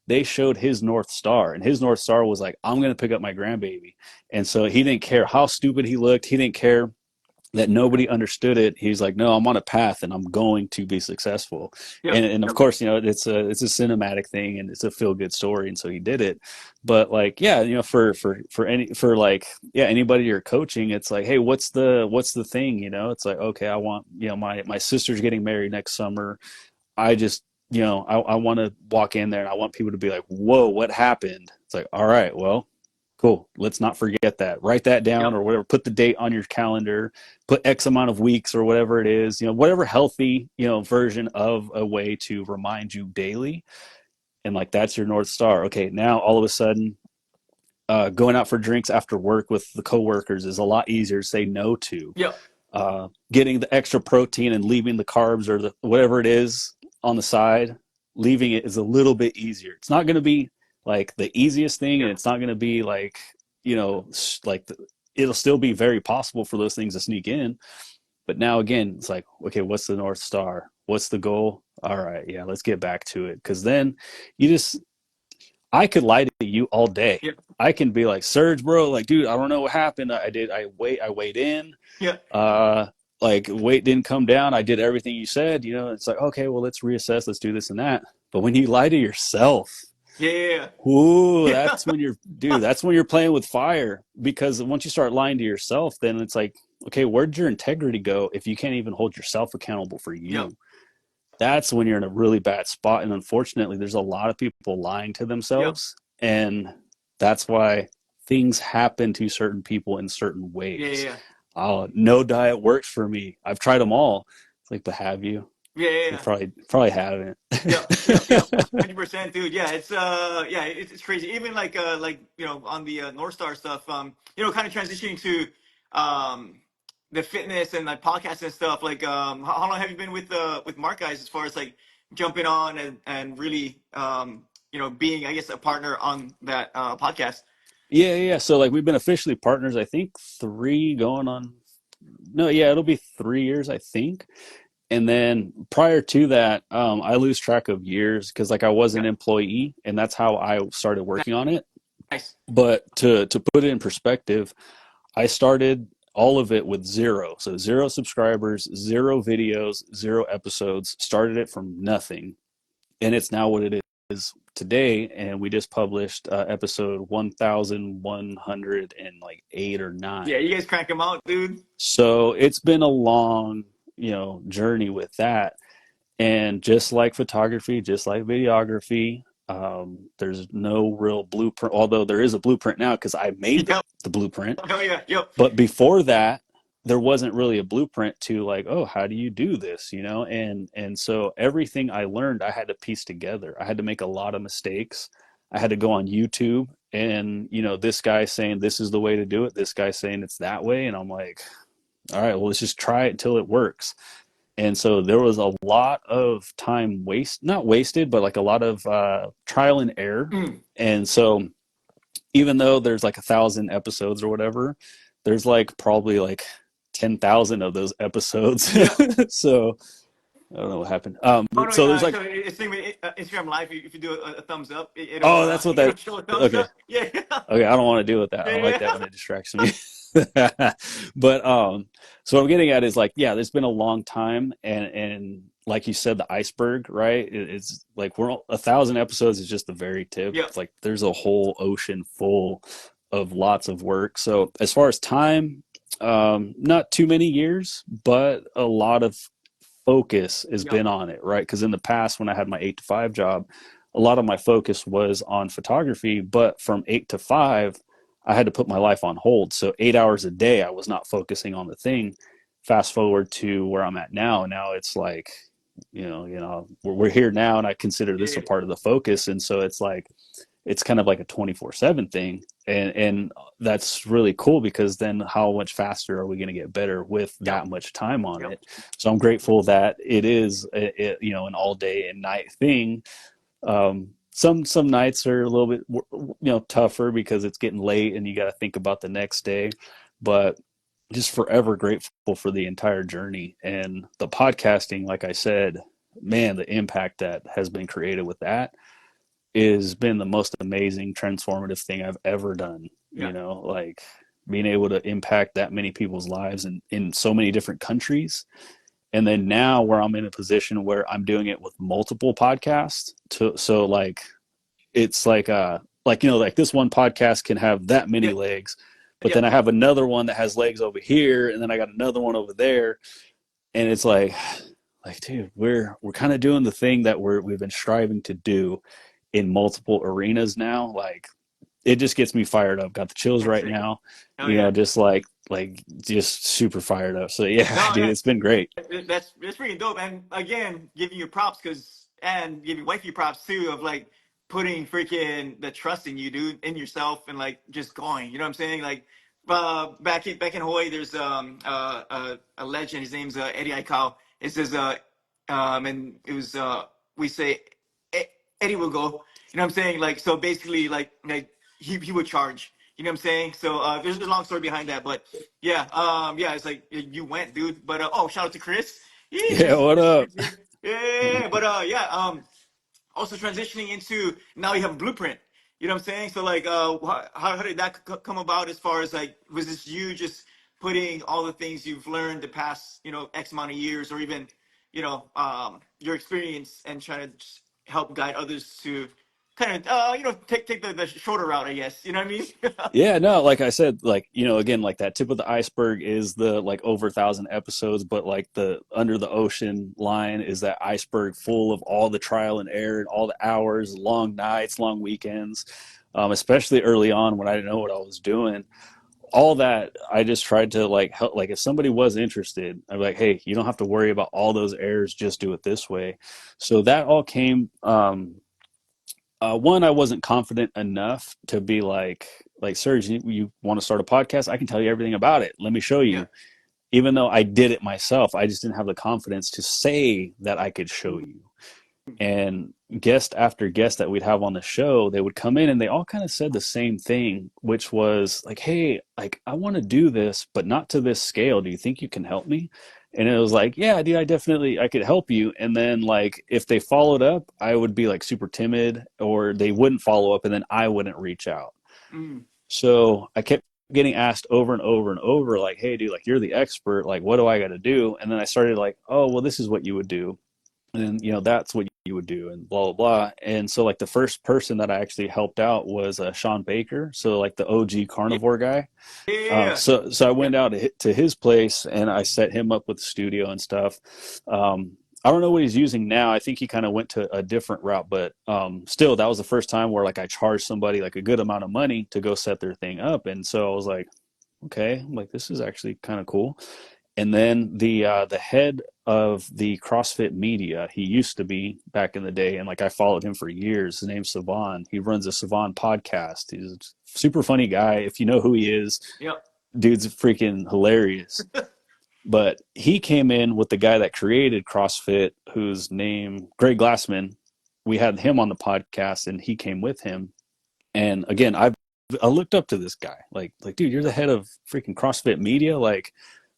they showed his North Star. And his North Star was like, I'm going to pick up my grandbaby. And so he didn't care how stupid he looked. He didn't care that nobody understood it. He's like, no, I'm on a path and I'm going to be successful. Yep. And of Yep. course, it's a cinematic thing and it's a feel good story. And so he did it. But like, yeah, for like, yeah, anybody you're coaching, it's like, hey, what's the thing? It's like, okay, I want, my sister's getting married next summer. I just, I want to walk in there and I want people to be like, whoa, what happened? It's like, all right, well, cool. Let's not forget that. Write that down Yep. or whatever. Put the date on your calendar. Put X amount of weeks or whatever it is. Whatever healthy, version of a way to remind you daily. And like that's your North Star. Okay, now all of a sudden, going out for drinks after work with the coworkers is a lot easier to say no to. Yep. Getting the extra protein and leaving the carbs or the whatever it is on the side, leaving it is a little bit easier. It's not going to be like the easiest thing, and Yep. it's not going to be like it'll still be very possible for those things to sneak in. But now again, it's like, okay, what's the North Star? What's the goal? All right, yeah, let's get back to it. Because then you just, I could lie to you all day. Yep. I can be like, Serge, bro, like, dude, I don't know what happened. I weighed in, Yep. uh like weight didn't come down. I did everything you said. It's like, okay, well, let's reassess, let's do this and that. But when you lie to yourself, Yeah. Yeah. ooh, Yeah. that's when you're playing with fire. Because once you start lying to yourself, then it's like, okay, where'd your integrity go if you can't even hold yourself accountable for Yep. you? That's when you're in a really bad spot. And unfortunately, there's a lot of people lying to Yep. themselves, and that's why things happen to certain people in certain Yeah. ways. Yeah. No diet works for me. I've tried them all. It's like, but have you? Yeah. Yeah. You Yeah. probably haven't. Yep, yep, yep. 100%, dude. Yeah, yeah, it's crazy. Even like on the North Star stuff, kind of transitioning to the fitness and like podcasts and stuff. Like, how long have you been with Mark guys as far as like jumping on and really being, I guess, a partner on that podcast? Yeah. So like we've been officially partners, I think three going on. No, yeah, it'll be 3 years, I think. And then prior to that, I lose track of years because like I was an Yeah, employee, and that's how I started working on it. nice. But to put it in perspective, I started all of it with zero. So zero subscribers, zero videos, zero episodes. Started it from nothing, and it's now what it is today. And we just published episode 1,108 or Yeah, nine. you guys crank them out, dude. So it's been a long, journey with that. And just like photography, just like videography, there's no real blueprint, although there is a blueprint now because I made Yep. the blueprint. Oh yeah. Yep. But before that, there wasn't really a blueprint to like, oh, how do you do this? And so everything I learned, I had to piece together. I had to make a lot of mistakes. I had to go on YouTube and, this guy saying this is the way to do it, this guy saying it's that way. And I'm like, all right, well, let's just try it until it works. And so there was a lot of time not wasted, but like a lot of trial and error. Mm. And so even though there's like 1,000 episodes or whatever, there's like probably like 10,000 of those episodes. Yeah. So I don't know what happened. Oh no, So there's so like, it's thing with Instagram Live. If you do a thumbs up, it'll oh, that's what it'll that. show a thumbs Okay, up. Yeah, okay, I don't want to deal with that. I don't like that yeah, when it distracts me. But so what I'm getting at is like, yeah, there's been a long time, and like you said, the iceberg, right? It's like 1,000 episodes is just the very tip. yeah, It's like there's a whole ocean full of lots of work. So as far as time, not too many years, but a lot of focus has yeah, been on it, right? Because in the past, when I had my 8 to 5 job, a lot of my focus was on photography, but from 8 to 5, I had to put my life on hold. So 8 hours a day, I was not focusing on the thing. fast forward to where I'm at now. Now it's like, we're here now, and I consider this a Yeah. part of the focus. And so it's like, it's kind of like a 24/7 thing. And that's really cool, because then how much faster are we going to get better with Yep. that much time on Yep. it? So I'm grateful that it is, an all day and night thing. Some nights are a little bit, tougher because it's getting late and you got to think about the next day, but just forever grateful for the entire journey. And the podcasting, like I said, man, the impact that has been created with that has been the most amazing transformative thing I've ever done. Yeah. Like being able to impact that many people's lives in so many different countries. And then now where I'm in a position where I'm doing it with multiple podcasts. So like, it's like this one podcast can have that many Yeah. legs, but Yeah. then I have another one that has legs over here, and then I got another one over there. And it's like, dude, we're kind of doing the thing that we've been striving to do in multiple arenas now. Like, it just gets me fired up. Got the chills That's right it. now, Oh yeah. just just super fired up. So yeah, No, dude, yeah. it's been great. That's pretty dope. And again, giving you props, and giving wifey props too, of like putting freaking the trust in you, dude, in yourself, and like just going. You know what I'm saying? Like, back in Hawaii, there's a legend. His name's Eddie Aikau. It says and it was we say "E- Eddie will go. You know what I'm saying? Like, so basically, like he would charge. You know what I'm saying? So there's a long story behind that, but yeah, yeah, it's like you went, dude. But oh, shout out to Chris. Yeah, Yeah, what up? yeah, yeah. But yeah, also transitioning into now you have a blueprint. You know what I'm saying? So like, how did that come about? As far as like, was this you just putting all the things you've learned the past, X amount of years, or even, your experience, and trying to just help guide others to kind of, take the shorter route, I guess. You know what I mean? Yeah, no, like I said, like, again, like that tip of the iceberg is the like over 1,000 episodes, but like the under the ocean line is that iceberg full of all the trial and error and all the hours, long nights, long weekends, especially early on when I didn't know what I was doing. All that I just tried to like help. Like if somebody was interested, I'd be like, hey, you don't have to worry about all those errors. Just do it this way. So that all came. One, I wasn't confident enough to be like, Serge, you want to start a podcast? I can tell you everything about it. Let me show Yeah. you. Even though I did it myself, I just didn't have the confidence to say that I could show you. And guest after guest that we'd have on the show, they would come in and they all kind of said the same thing, which was like, hey, like I want to do this, but not to this scale. Do you think you can help me? And it was like, yeah, dude, I could help you. And then like if they followed up, I would be like super timid, or they wouldn't follow up, and then I wouldn't reach out. Mm. So I kept getting asked over and over and over, like, hey, dude, like you're the expert, like what do I got to do? And then I started like, oh, well, this is what you would do, and that's what you would do, and blah blah blah. And so like the first person that I actually helped out was Sean Baker, so like the OG Yeah. carnivore guy. Yeah. So I Yeah. went out to his place and I set him up with the studio and stuff. I don't know what he's using now. I think he kind of went to a different route, but still, that was the first time where like I charged somebody like a good amount of money to go set their thing up. And so I was like, okay, I'm like, this is actually kind of cool. And then the head of the CrossFit media, he used to be back in the day, and like I followed him for years. His name's Savon. He runs a Savon podcast. He's a super funny guy. If you know who he is, Yep. dude's freaking hilarious. But he came in with the guy that created CrossFit, whose name Greg Glassman. We had him on the podcast, and he came with him. And again, I looked up to this guy. Like, dude, you're the head of freaking CrossFit media. Like,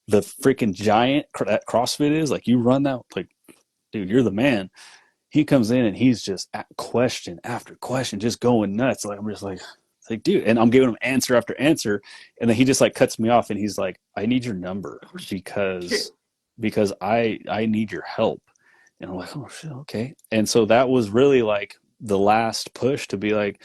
the freaking giant that CrossFit is. Like, you run that. Like, dude, you're the man. He comes in and he's just at question after question, just going nuts. Like, I'm just like, dude, and I'm giving him answer after answer, and then he just like cuts me off, and he's like, I need your number because I need your help. And I'm like, oh shit, okay. And so that was really like the last push to be like,